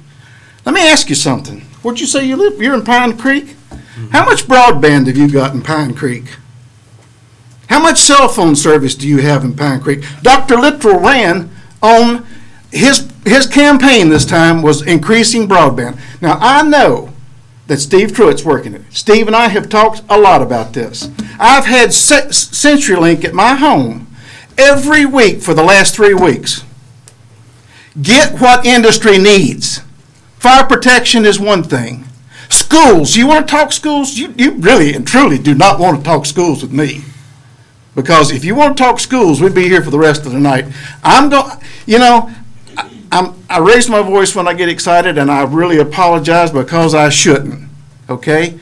Let me ask you something. Where'd you say you live? You're in Pine Creek? How much broadband have you got in Pine Creek? How much cell phone service do you have in Pine Creek? Dr. Littrell ran on his campaign this time was increasing broadband. Now, I know that Steve Truitt's working it. Steve and I have talked a lot about this. I've had CenturyLink at my home every week for the last 3 weeks. Get what industry needs. Fire protection is one thing. Schools, you want to talk schools? You really and truly do not want to talk schools with me. Because if you want to talk schools, we'd be here for the rest of the night. I raise my voice when I get excited, and I really apologize because I shouldn't, okay?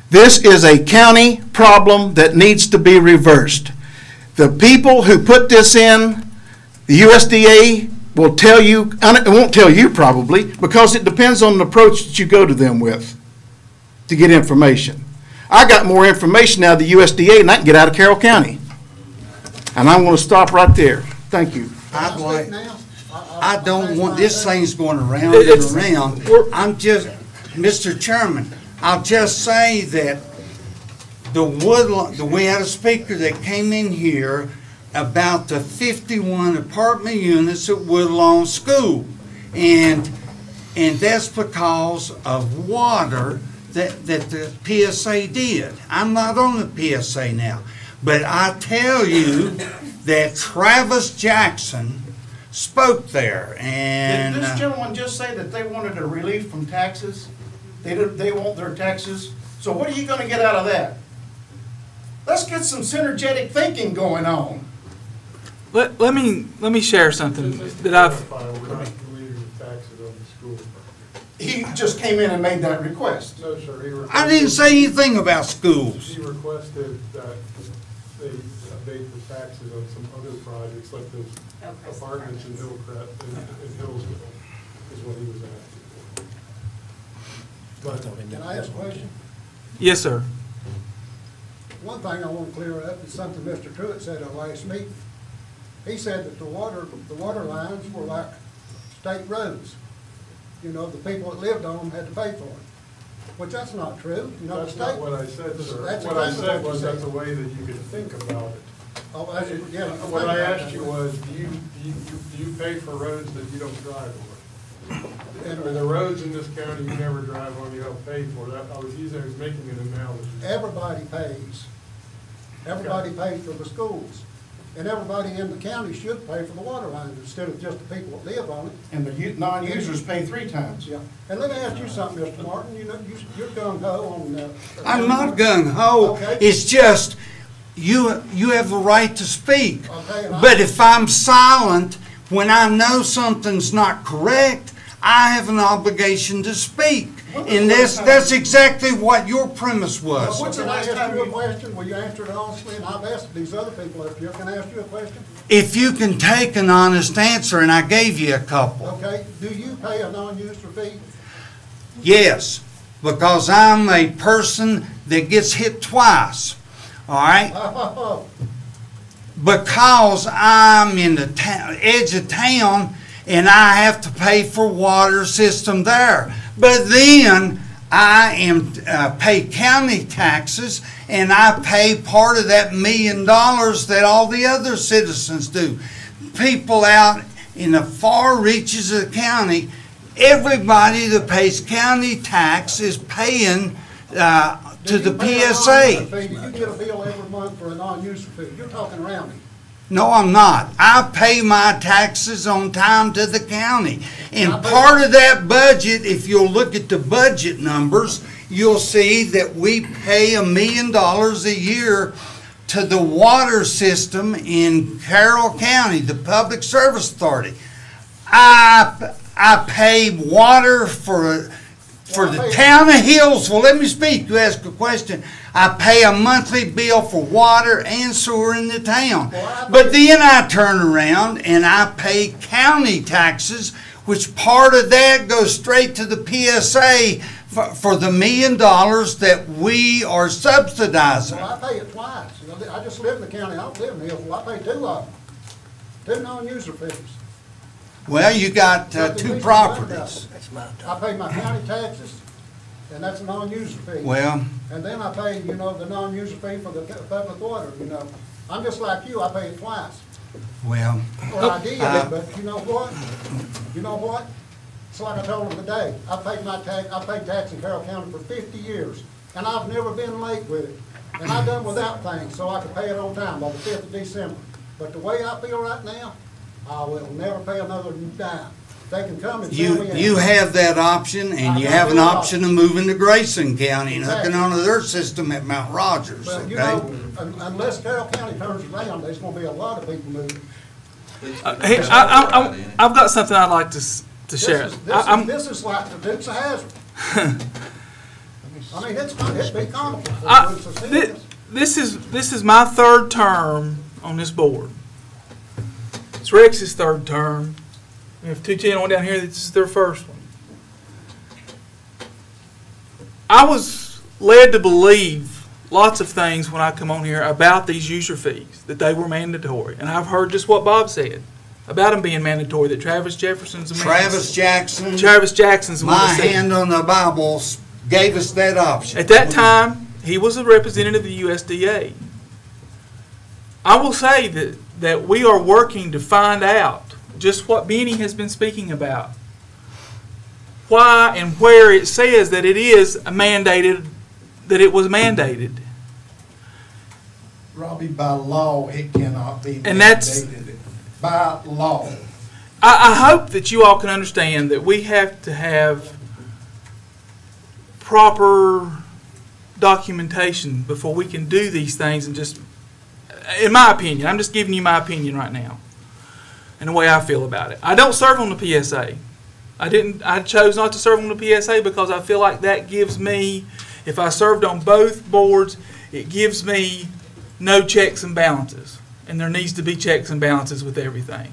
This is a county problem that needs to be reversed. The people who put this in, the USDA will tell you, and it won't tell you probably, because it depends on the approach that you go to them with to get information. I got more information out of the USDA than I can get out of Carroll County. And I'm going to stop right there. Thank you. I don't want, this thing's going around and around. I'm just, Mr. Chairman, I'll just say that we had a speaker that came in here about the 51 apartment units at Woodlawn School. And that's because of water that the PSA did. I'm not on the PSA now. But I tell you that Travis Jackson spoke there, and Did this gentleman just say that they wanted a relief from taxes? They want their taxes? So what are you gonna get out of that? Let's get some synergetic thinking going on. Let me share something that I've. We're not relieving the taxes on the school. He just came in and made that request. No, sir, he requested. I didn't say anything about schools. He requested that they abate the taxes on some other projects, like those apartments in Hillcrest, in Hillsville, is what he was asking for. Can I ask a question? Yes, sir. One thing I want to clear up is something Mr. Truitt said at last meeting. He said that the water lines were like state roads. You know, the people that lived on them had to pay for them. Which that's not true. You know, That's the state. not what I said, sir. That's What I exactly said you was said. that's a way that you could think about it. Oh, that's, yeah. What I asked you was, do you pay for roads that you don't drive on? And the roads in this county you never drive on, you don't pay for. That, I was making an analogy. Everybody pays. Everybody pays for the schools. And everybody in the county should pay for the water lines instead of just the people that live on it. And the non-users pay 3 times. Yeah. And let me ask you something, Mr. Martin. You know, you're gung-ho on. I'm not gung-ho. Okay. It's just, you have the right to speak. Okay, But if I'm silent when I know something's not correct, I have an obligation to speak. And that's exactly what your premise was. What's the last time you asked you a question? Will you answer it honestly? And I've asked these other people if you can I ask you a question. If you can take an honest answer, and I gave you a couple. Okay. Do you pay a non-user fee? Yes, because I'm a person that gets hit twice. All right? Because I'm in the edge of town and I have to pay for water system there. But then I pay county taxes, and I pay part of that $1 million that all the other citizens do. People out in the far reaches of the county, everybody that pays county tax is paying to the PSA. Do you get a bill every month for a non-user fee? You're talking around me. No, I'm not. I pay my taxes on time to the county. And part of that budget, if you'll look at the budget numbers, you'll see that we pay $1 million a year to the water system in Carroll County, the Public Service Authority. I pay water for the town of Hillsville. Let me speak. You ask a question. I pay a monthly bill for water and sewer in the town. But then I turn around and I pay county taxes, which part of that goes straight to the PSA for the $1 million that we are subsidizing. Well, I pay it twice. I just live in the county. I don't live in Hillsville. I pay 2 of them. 2 non-user fees. Well, you got 2 properties. I pay my county taxes, and that's a non-user fee. Well, and then I pay, the non-user fee for the public water, I'm just like you, I pay it twice. Well. Or I did, but you know what? It's like I told them today. I paid tax in Carroll County for 50 years, and I've never been late with it. and I done without things, so I could pay it on time by the 5th of December. But the way I feel right now, I will never pay another dime. They can come and tell me. You have that option, and you have an option of moving to Grayson County and hooking onto their system at Mount Rogers, But, you okay? know, unless Carroll County turns around, there's gonna be a lot of people moving. Hey, I've got something I'd like to share. This is like the Dukes of Hazzard. I mean, it'd be comical for the Dukes of Hazzard. This is my third term on this board. It's Rex's third term. We have two gentlemen down here, this is their first one. I was led to believe lots of things when I come on here about these user fees, that they were mandatory. And I've heard just what Bob said about them being mandatory, that Travis Jefferson's Travis Jackson's one my hand on the Bible gave us that option. At that time, he was a representative of the USDA. I will say that we are working to find out just what Benny has been speaking about. Why and where it says that it is mandated, that it was mandated. Robbie, by law, it cannot be And that's- mandated. By law. I hope that you all can understand that we have to have proper documentation before we can do these things and just, in my opinion, I'm just giving you my opinion right now and the way I feel about it. I don't serve on the PSA. I chose not to serve on the PSA because I feel like that gives me, if I served on both boards, it gives me no checks and balances. And there needs to be checks and balances with everything.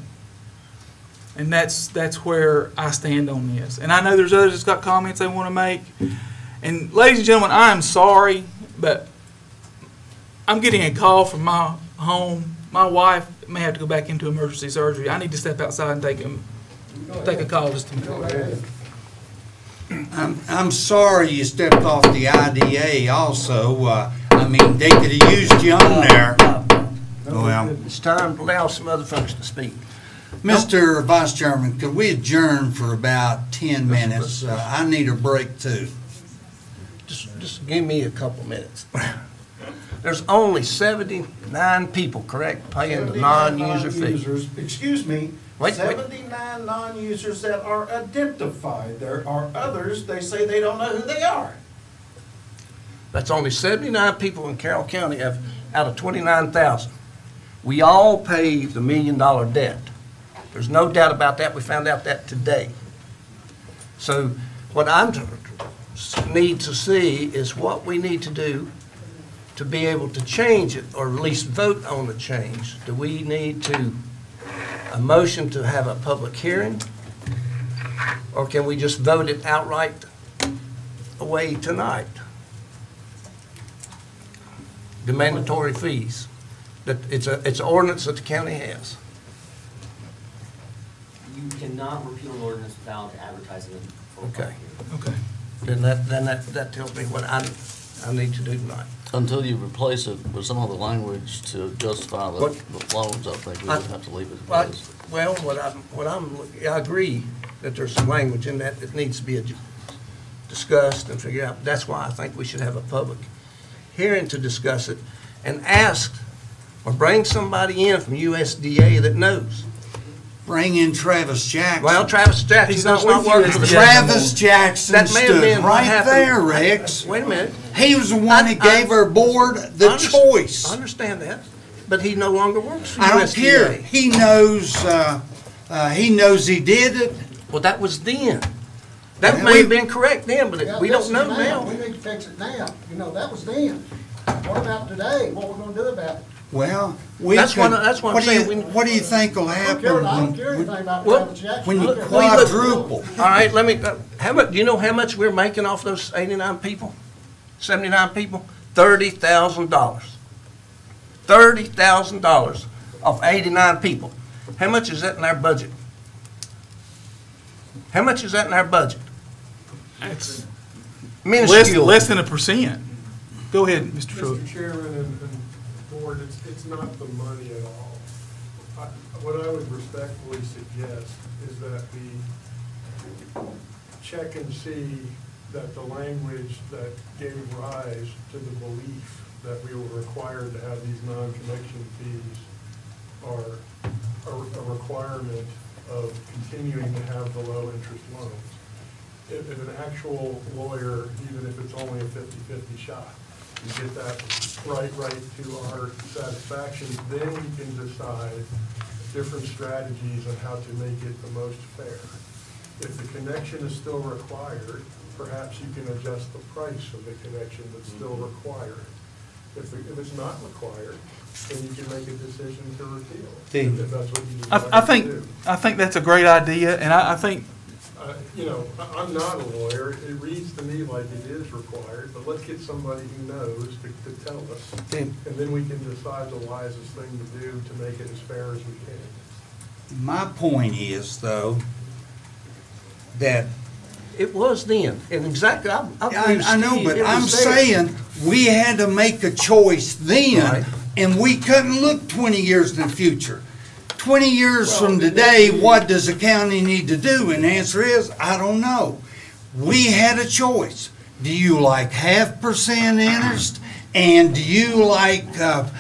And that's where I stand on this. And I know there's others that's got comments they want to make. And ladies and gentlemen, I am sorry, but I'm getting a call from my home. My wife may have to go back into emergency surgery. I need to step outside and take a call just a minute. I'm sorry you stepped off the IDA also. I mean, they could have used you on there. Well, It's time to allow some other folks to speak. Mr. Vice Chairman, could we adjourn for about 10 minutes? I need a break too. Just give me a couple minutes. There's only 79 people, correct, paying the non-user fee? Excuse me, Wait. 79 non-users that are identified. There are others, they say they don't know who they are. That's only 79 people in Carroll County out of 29,000. We all pay the $1 million debt. There's no doubt about that. We found out that today. So what I need to see is what we need to do to be able to change it, or at least vote on the change. Do we need a motion to have a public hearing? Or can we just vote it outright away tonight? The mandatory fees. That it's an ordinance that the county has. You cannot repeal an ordinance without advertising it for a Okay. Okay. Then that tells me what I need to do tonight. Until you replace it with some other language to justify the loans, I think we would have to leave it as is. Well, I agree that there's some language in that needs to be discussed and figured out. That's why I think we should have a public hearing to discuss it and ask or bring somebody in from USDA that knows. Bring in Travis Jackson. Well, Travis Jackson He's does not not with work for the Travis Jackson That may have stood been what right happened. there, Rex. Wait a minute. He was the one that gave our board the choice. I understand that, but he no longer works for I don't USDA. care. He knows he did it. Well, that was then. That may have been correct then, but Yeah, we this don't know is now. We need to fix it now. You know, that was then. What about today? What we're gonna do about it? Well, That's what I'm saying. What do you think will I happen don't care anything about Travis Jackson. when you I don't care. quadruple? All right, let me, how much, do you know how much we're making off those 89 people? 79 people? $30,000. $30,000 off 89 people. How much is that in our budget? How much is that in our budget? It's Minuscule. less than 1%. Go ahead, Mr. Truitt. Mr. Chairman and Board, it's not the money at all. What I would respectfully suggest is that we check and see that the language that gave rise to the belief that we were required to have these non-connection fees are a requirement of continuing to have the low interest loans. If an actual lawyer, even if it's only a 50-50 shot, you get that right to our satisfaction, then we can decide different strategies on how to make it the most fair. If the connection is still required, perhaps you can adjust the price of the connection that's still required. If it's not required, then you can make a decision to repeal it, if that's what you decide to do. I think that's a great idea, and I think. I'm not a lawyer. It reads to me like it is required, but let's get somebody who knows to tell us. And then we can decide the wisest thing to do to make it as fair as we can. My point is, though, that It was then, and exactly, I know, but I'm saying we had to make a choice then, Right. and we couldn't look 20 years in the future. 20 years from today, what does the county need to do? And the answer is, I don't know. We had a choice. Do you like 0.5% interest? And do you like not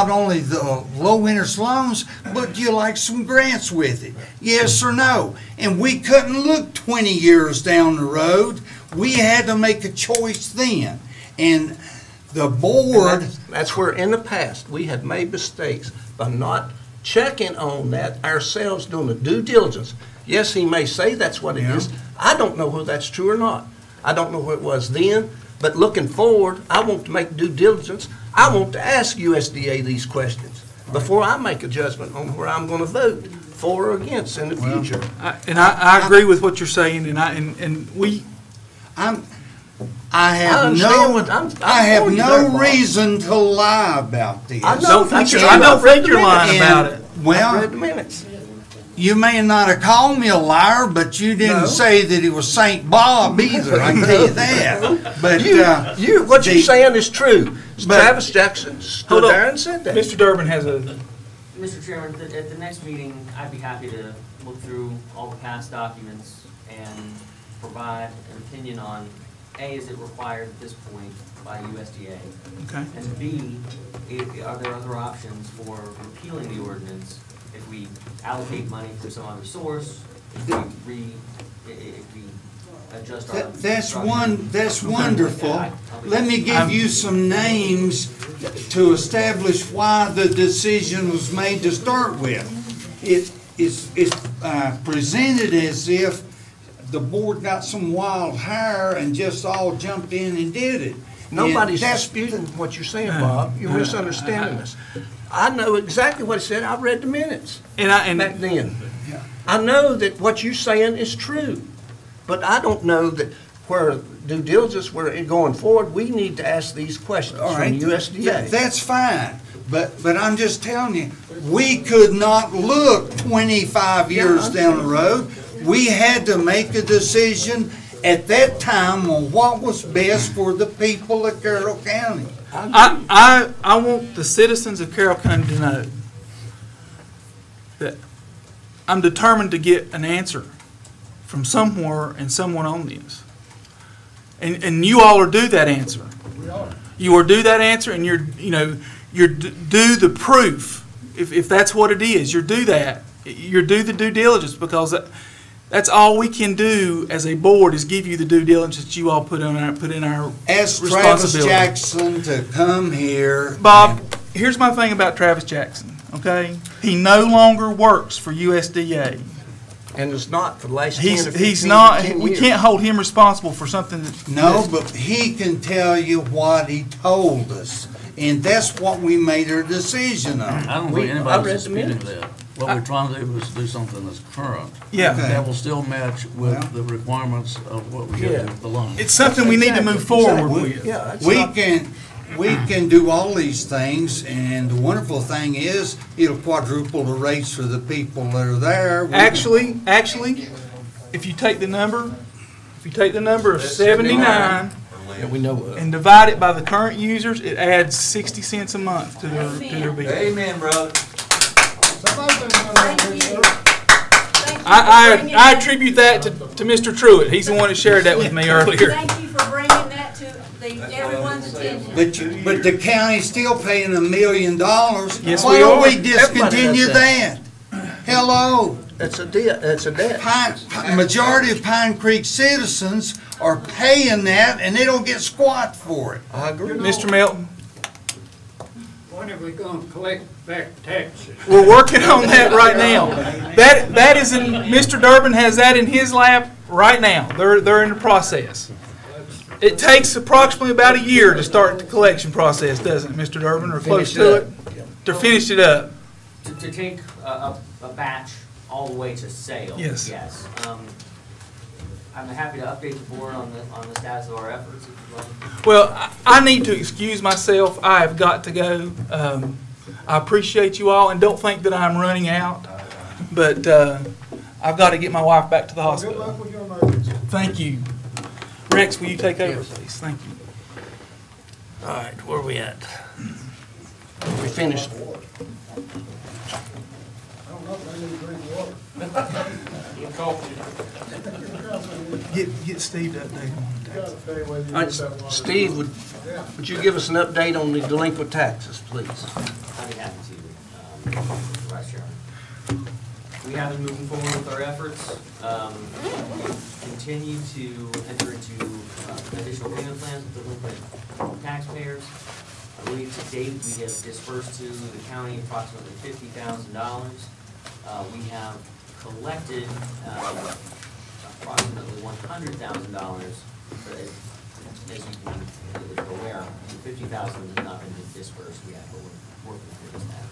only the low interest loans, but do you like some grants with it? Yes or no? And we couldn't look 20 years down the road. We had to make a choice then. And the board... That's where in the past, we have made mistakes by not checking on that ourselves, doing the due diligence. Yes, he may say that's what it is. I don't know whether that's true or not. I don't know what it was then, but looking forward, I want to make due diligence. I want to ask USDA these questions before I make a judgment on where I'm going to vote for or against in the future. I agree with what you're saying, I have no reason to lie about this. I don't think you're lying about it. Well, I read the minutes. You may not have called me a liar, but you didn't say that it was St. Bob either. I can tell you that. But what you're saying is true. Travis Jackson stood there and said that. Mr. Durbin has a. Mr. Chairman, at the next meeting, I'd be happy to look through all the past documents and provide an opinion on A, is it required at this point by USDA? Okay. And B, are there other options for repealing the ordinance if we allocate money from some other source, if we adjust our... That's wonderful. Let me give you some names to establish why the decision was made to start with. It's presented as if the board got some wild hair and just all jumped in and did it. Nobody's disputing what you're saying, Bob. You're misunderstanding us. I know exactly what he said. I read the minutes back then. I know that what you're saying is true, but I don't know that where due diligence, we're going forward, we need to ask these questions from USDA. That's fine, but I'm just telling you, we could not look 25 years down the road. We had to make a decision at that time on what was best for the people of Carroll County. I want the citizens of Carroll County to know that I'm determined to get an answer from somewhere and someone on this. And you all are due that answer. We are. You are due that answer, and you're due the proof. If that's what it is, you're due that. You're due the due diligence, because that's all we can do as a board is give you the due diligence that you all put in our Ask responsibility. Travis Jackson to come here. Bob, here's my thing about Travis Jackson, okay? He no longer works for USDA. And it's not for the last 10 or 15 He's not. 10 We years. can't hold him responsible for something that... No, but he can tell you what he told us, and that's what we made our decision on. I don't think anybody's disputing that. What we're trying to do is do something that's current. Yeah. That will still match with the requirements of what we get with the loan. It's something we need to move forward with. Yeah, We can do all these things, and the wonderful thing is, it'll quadruple the rates for the people that are there. Actually, if you take the number of 79 we know and divide it by the current users, it adds 60 cents a month to their bill. Amen, brother. I attribute that to Mr. Truitt. He's the one that shared that with me earlier. Thank you for bringing that to everyone's attention. But the county's still paying $1 million. Yes, Why we don't are. we discontinue Everybody that? Hello? It's a debt, it's a debt. Majority of Pine Creek citizens are paying that, and they don't get squat for it. I agree. Mr. Melton, When are we gonna collect back taxes? we're working on that right now. That is in, Mr. Durbin has that in his lap right now. They're in the process. It takes approximately about a year to start the collection process, doesn't it, Mr. Durbin, or close to it? To finish it up. To take a batch all the way to sale. Yes. Yes. I'm happy to update the board on the status of our efforts if you'd like. Well, I need to excuse myself. I have got to go. I appreciate you all, and don't think that I'm running out, but I've got to get my wife back to the Good hospital. luck with your emergency. Thank you. Rex, will you take over, please? Thank you. All right, where are we at? We finished. I don't know if I need to drink water. Get Steve to update on the taxes. All right, Steve, would you give us an update on the delinquent taxes, please? I'd be happy to, Vice Chairman. We have been moving forward with our efforts. We continue to enter into additional payment plans with delinquent taxpayers. I believe to date, we have dispersed to the county approximately $50,000. We have collected approximately $100,000. As you can be aware, the $50,000 has not been dispersed yet, but we're working towards that.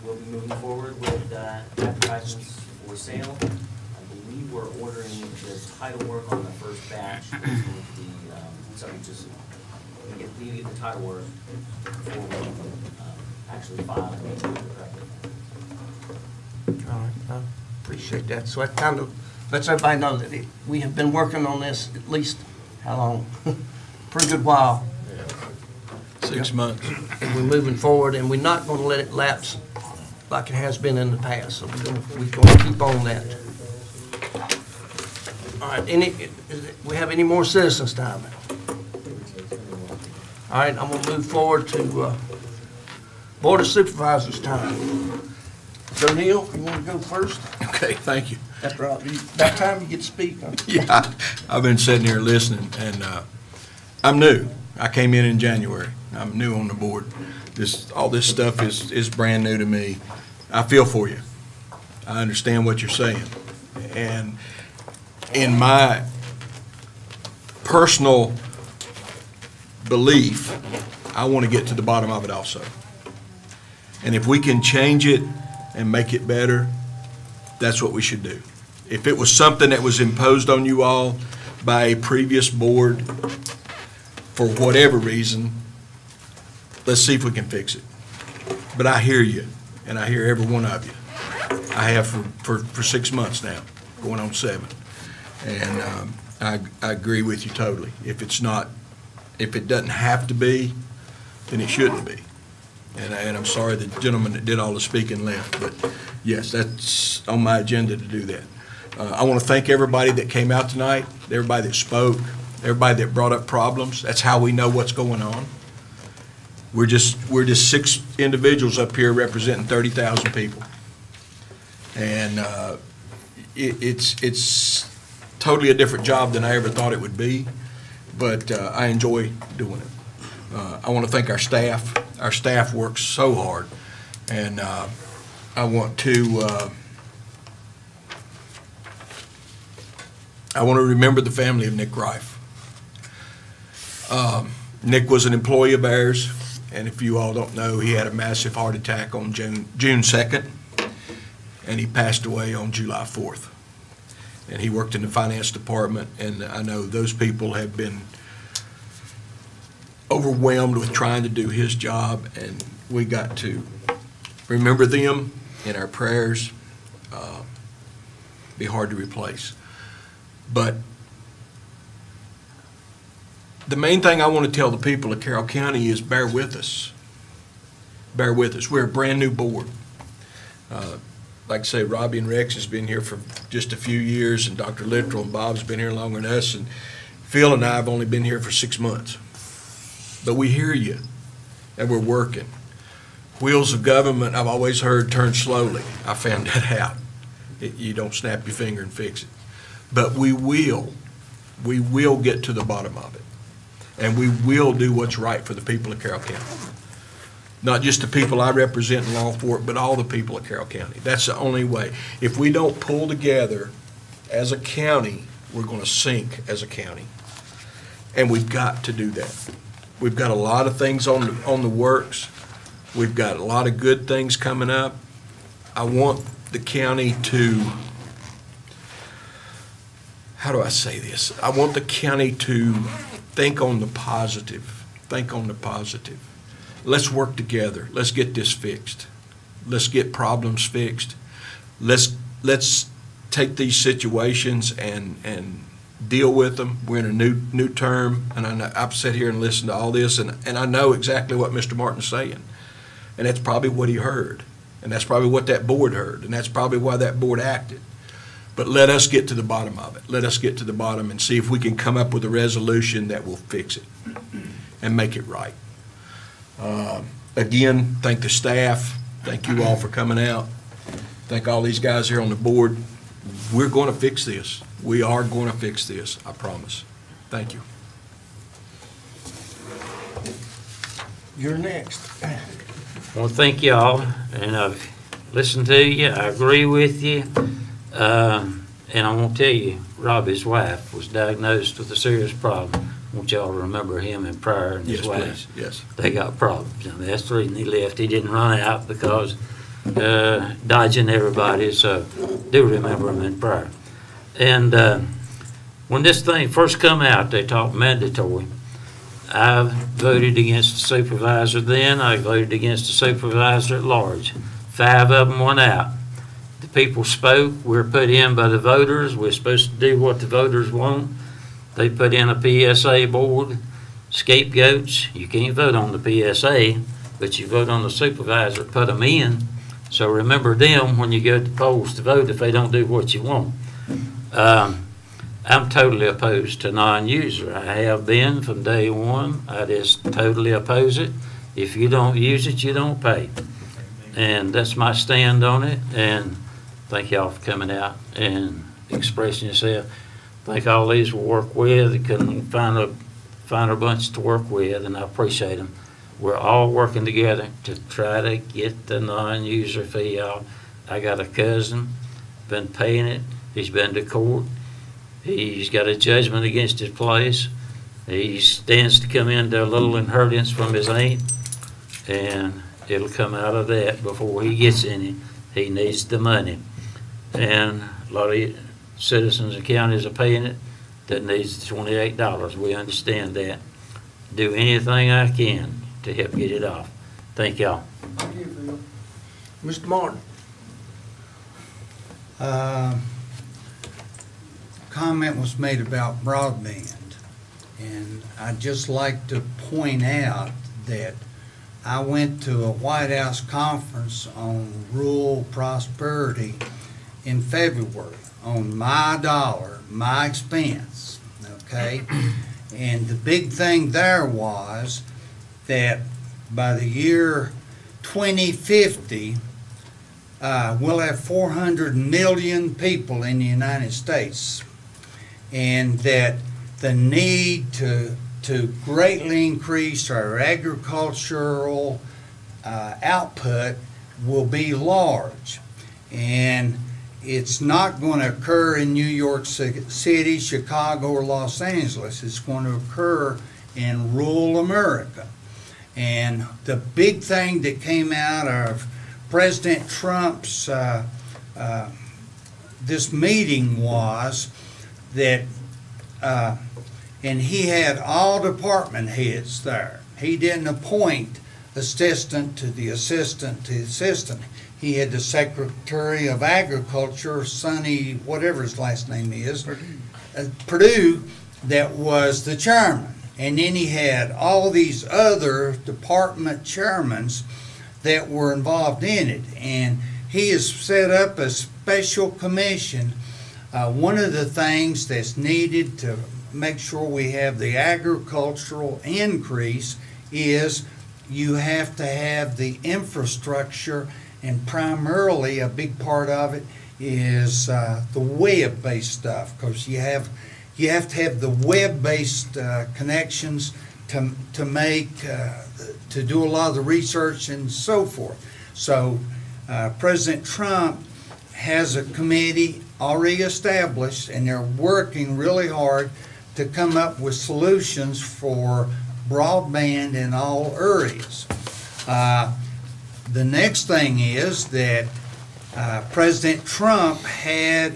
We'll be moving forward with advertisements for sale. I believe we're ordering the title work on the first batch. It's going to be subject to we need the title work before we actually file and do it correctly. All right, I appreciate that. So that kind of lets everybody know that we have been working on this at least, how long? Pretty good while. 6 months. And we're moving forward, and we're not going to let it lapse like it has been in the past. So we're going to keep on that. All right, we have any more citizens time? All right, I'm going to move forward to Board of Supervisors time. So Neil, you want to go first? Okay, thank you. That's right. That time you get to speak. Huh? Yeah, I've been sitting here listening, and I'm new. I came in January. I'm new on the board. All this stuff is brand new to me. I feel for you. I understand what you're saying. And in my personal belief, I want to get to the bottom of it also. And if we can change it and make it better, that's what we should do. If it was something that was imposed on you all by a previous board for whatever reason, let's see if we can fix it. But I hear you, and I hear every one of you. I have for 6 months now, going on 7. And I agree with you totally. If it doesn't have to be, then it shouldn't be. And I'm sorry the gentleman that did all the speaking left, but yes, that's on my agenda to do that. I want to thank everybody that came out tonight, everybody that spoke, everybody that brought up problems. That's how we know what's going on. We're just 6 individuals up here representing 30,000 people. And it's totally a different job than I ever thought it would be, but I enjoy doing it. I want to thank our staff. Our staff works so hard, and I want to remember the family of Nick Reif. Nick was an employee of ours, and if you all don't know, he had a massive heart attack on June 2nd, and he passed away on July 4th. And he worked in the finance department, and I know those people have been overwhelmed with trying to do his job, and we got to remember them in our prayers. Be hard to replace. But the main thing I want to tell the people of Carroll County is bear with us. Bear with us. We're a brand new board. Like I say, Robbie and Rex has been here for just a few years, and Dr. Littrell and Bob's been here longer than us, and Phil and I have only been here for 6 months, but we hear you, and we're working. Wheels of government, I've always heard, turn slowly. I found that out. You don't snap your finger and fix it. But we will get to the bottom of it. And we will do what's right for the people of Carroll County. Not just the people I represent in Longport, but all the people of Carroll County. That's the only way. If we don't pull together as a county, we're going to sink as a county. And we've got to do that. We've got a lot of things on the works. We've got a lot of good things coming up. I want the county to, how do I say this? I want the county to think on the positive. Think on the positive. Let's work together. Let's get this fixed. Let's get problems fixed. Let's take these situations and deal with them. We're in a new term, and I've sat here and listened to all this, and I know exactly what Mr. Martin's saying. And that's probably what he heard. And that's probably what that board heard. And that's probably why that board acted. But let us get to the bottom of it. Let us get to the bottom and see if we can come up with a resolution that will fix it and make it right. Again, thank the staff. Thank you all for coming out. Thank all these guys here on the board. We're going to fix this. We are going to fix this, I promise. Thank you. You're next. Well, thank y'all, and I've listened to you, I agree with you, and I want to tell you, Robbie's wife was diagnosed with a serious problem. I want y'all to remember him in prayer and his Yes, wife. please. Yes. They got problems, and that's the reason he left. He didn't run out because dodging everybody, so do remember him in prayer. And when this thing first come out, they talked mandatory. I voted against the supervisor then. I voted against the supervisor at large. 5 of them went out. The people spoke. We're put in by the voters. We're supposed to do what the voters want. They put in a PSA board. Scapegoats. You can't vote on the PSA, but you vote on the supervisor, put them in. So remember them when you go to the polls to vote if they don't do what you want. I'm totally opposed to non-user. I have been from day one. I just totally oppose it. If you don't use it, you don't pay. And that's my stand on it. And thank y'all for coming out and expressing yourself. Think all these will work with. They couldn't find a bunch to work with, and I appreciate them. We're all working together to try to get the non-user fee out. I got a cousin, been paying it. He's been to court. He's got a judgment against his place. He stands to come into a little inheritance from his aunt, and it'll come out of that before he gets any. He needs the money. And a lot of citizens and counties are paying it that needs the $28. We understand that. Do anything I can to help get it off. Thank y'all. Thank you, Phil. Mr. Martin. Comment was made about broadband, and I'd just like to point out that I went to a White House conference on rural prosperity in February on my dollar, my expense, okay? And the big thing there was that by the year 2050, we'll have 400 million people in the United States, and that the need to greatly increase our agricultural output will be large. And it's not going to occur in New York City, Chicago, or Los Angeles. It's going to occur in rural America. And the big thing that came out of President Trump's this meeting was that, and he had all department heads there. He didn't appoint assistant to the assistant to the assistant. He had the Secretary of Agriculture, Sonny, whatever his last name is, Purdue, that was the chairman. And then he had all these other department chairmen that were involved in it. And he has set up a special commission. One of the things that's needed to make sure we have the agricultural increase is you have to have the infrastructure, and primarily a big part of it is the web-based stuff, because you have to have the web-based connections to make to do a lot of the research and so forth. So President Trump has a committee already established, and they're working really hard to come up with solutions for broadband in all areas. The next thing is that President Trump had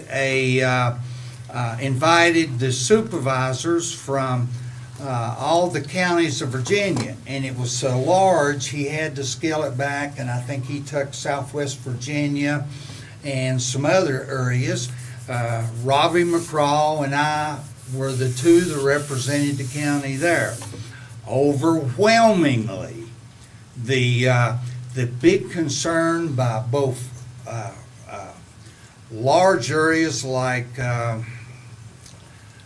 invited the supervisors from all the counties of Virginia, and it was so large he had to scale it back, and I think he took Southwest Virginia and some other areas. Robbie McCraw and I were the two that represented the county there. Overwhelmingly, the big concern by both large areas like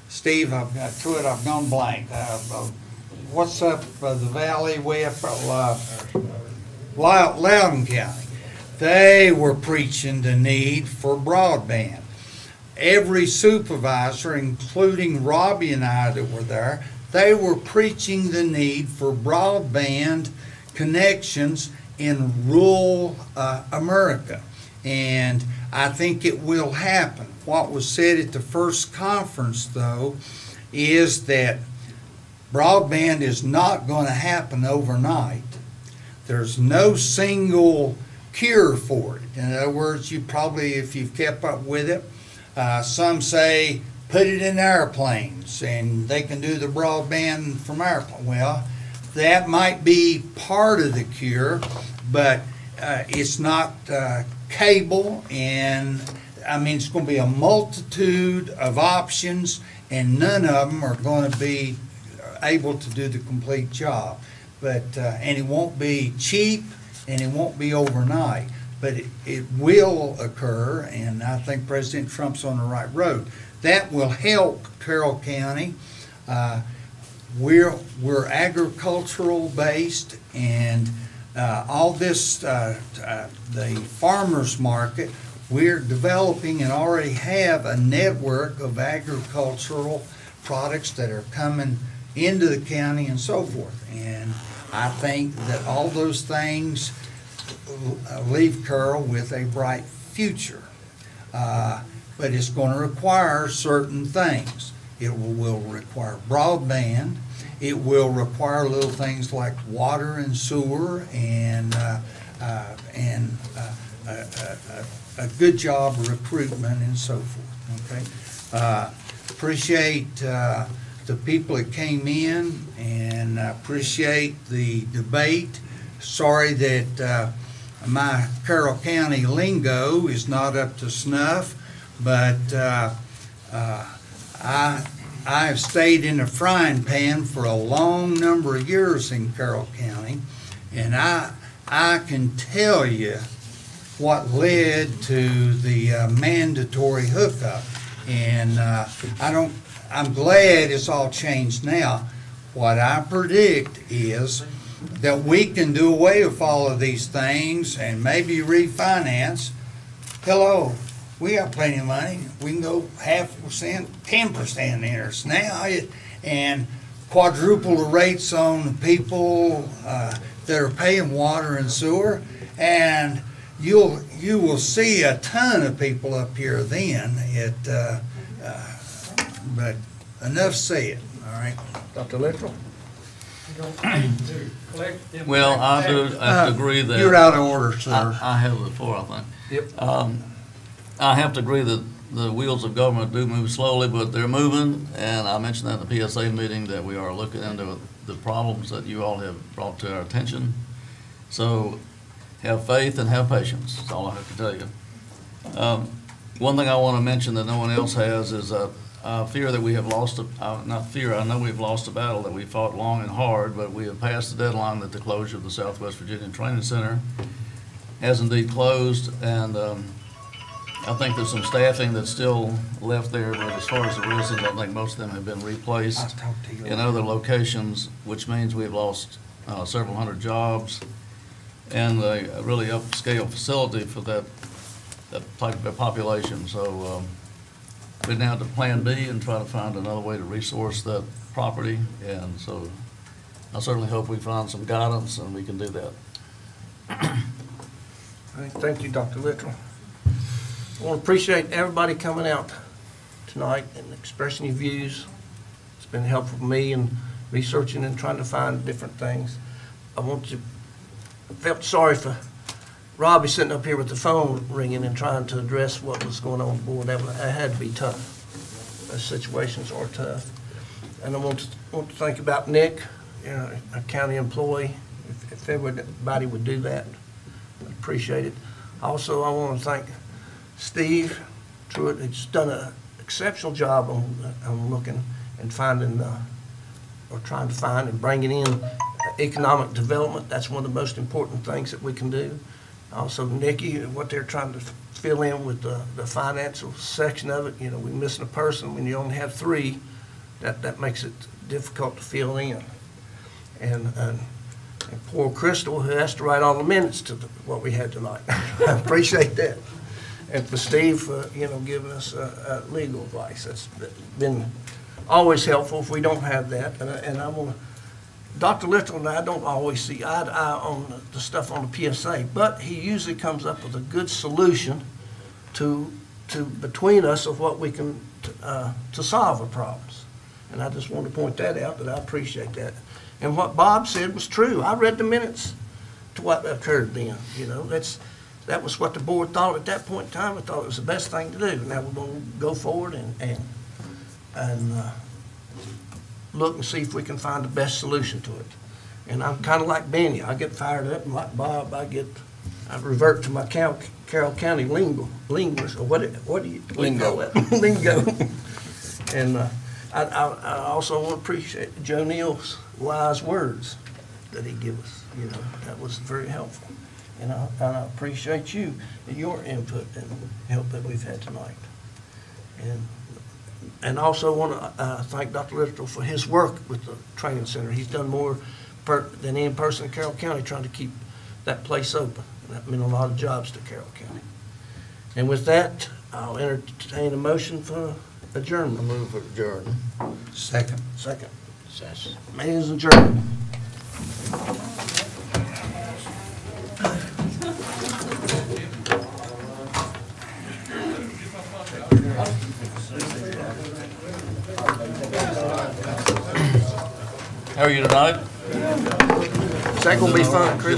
Steve, I've gone blank. What's up the valley way up Loudoun County? They were preaching the need for broadband. Every supervisor, including Robbie and I that were there, they were preaching the need for broadband connections in rural America. And I think it will happen. What was said at the first conference, though, is that broadband is not going to happen overnight. There's no single cure for it. In other words, you probably, if you've kept up with it, some say put it in airplanes and they can do the broadband from airplanes. Well, that might be part of the cure, but it's not cable, and I mean it's going to be a multitude of options, and none of them are going to be able to do the complete job. But and it won't be cheap, and it won't be overnight, but it will occur, and I think President Trump's on the right road. That will help Carroll County. We're agricultural based, and all this, the farmers market, we're developing and already have a network of agricultural products that are coming into the county and so forth. And I think that all those things leave Carroll with a bright future. But it's going to require certain things. It will require broadband. It will require little things like water and sewer and a good job of recruitment and so forth. Okay. Appreciate the people that came in, and appreciate the debate. Sorry that my Carroll County lingo is not up to snuff, but I have stayed in a frying pan for a long number of years in Carroll County, and I can tell you what led to the mandatory hookup. And I'm glad it's all changed now. What I predict is that we can do away with all of these things and maybe refinance. Hello, we got plenty of money. We can go 0.5%, 10% interest now, and quadruple the rates on the people that are paying water and sewer, and you will see a ton of people up here then. But enough said. All right, Dr. Littrell? Well, I do have to agree that. You're out of order, sir. I have the floor, I think. Yep. I have to agree that the wheels of government do move slowly, but they're moving, and I mentioned that in the PSA meeting that we are looking into the problems that you all have brought to our attention. So have faith and have patience. That's all I have to tell you. One thing I want to mention that no one else has is I fear that we have lost, not fear, I know we've lost a battle that we fought long and hard, but we have passed the deadline that the closure of the Southwest Virginia Training Center has indeed closed, and I think there's some staffing that's still left there, but as far as the residents, I think most of them have been replaced in other locations, which means we've lost several hundred jobs and a really upscale facility for that type of population. So we're now to Plan B and try to find another way to resource that property. And so I certainly hope we find some guidance and we can do that. Thank you, Dr. Littrell. I want to appreciate everybody coming out tonight and expressing your views. It's been helpful for me in researching and trying to find different things. I felt sorry for Robbie sitting up here with the phone ringing and trying to address what was going on board. That had to be tough. Those situations are tough. And I want to think about Nick, a county employee. If everybody would do that, I'd appreciate it. Also, I want to thank Steve Truitt. He's done an exceptional job on looking and finding, or trying to find and bringing in economic development. That's one of the most important things that we can do. Also, Nikki, what they're trying to fill in with the financial section of it. We're missing a person. When you only have 3, that makes it difficult to fill in. And poor Crystal, who has to write all the minutes to what we had tonight. I appreciate that. And for Steve, for giving us legal advice. That's been always helpful if we don't have that. And I want to, Dr. Littrell and I don't always see eye to eye on the stuff on the PSA, but he usually comes up with a good solution to between us of what we can to solve our problems. And I just want to point that out, that I appreciate that. And what Bob said was true. I read the minutes to what occurred then. That was what the board thought at that point in time. I thought it was the best thing to do. Now we're going to go forward and look and see if we can find the best solution to it. And I'm kind of like Benny. I get fired up, and like Bob, I revert to my Carroll County linguist, or what do you call that? Lingo. And I also want to appreciate Joe Neal's wise words that he gave us. That was very helpful. And I appreciate you and your input and help that we've had tonight. And also want to thank Dr. Littrell for his work with the training center. He's done more than any person in Carroll County trying to keep that place open. And that meant a lot of jobs to Carroll County. And with that, I'll entertain a motion for adjournment. I move for adjournment. Second. Meeting is adjourned. How are you tonight? Is that going to be fun, Chris?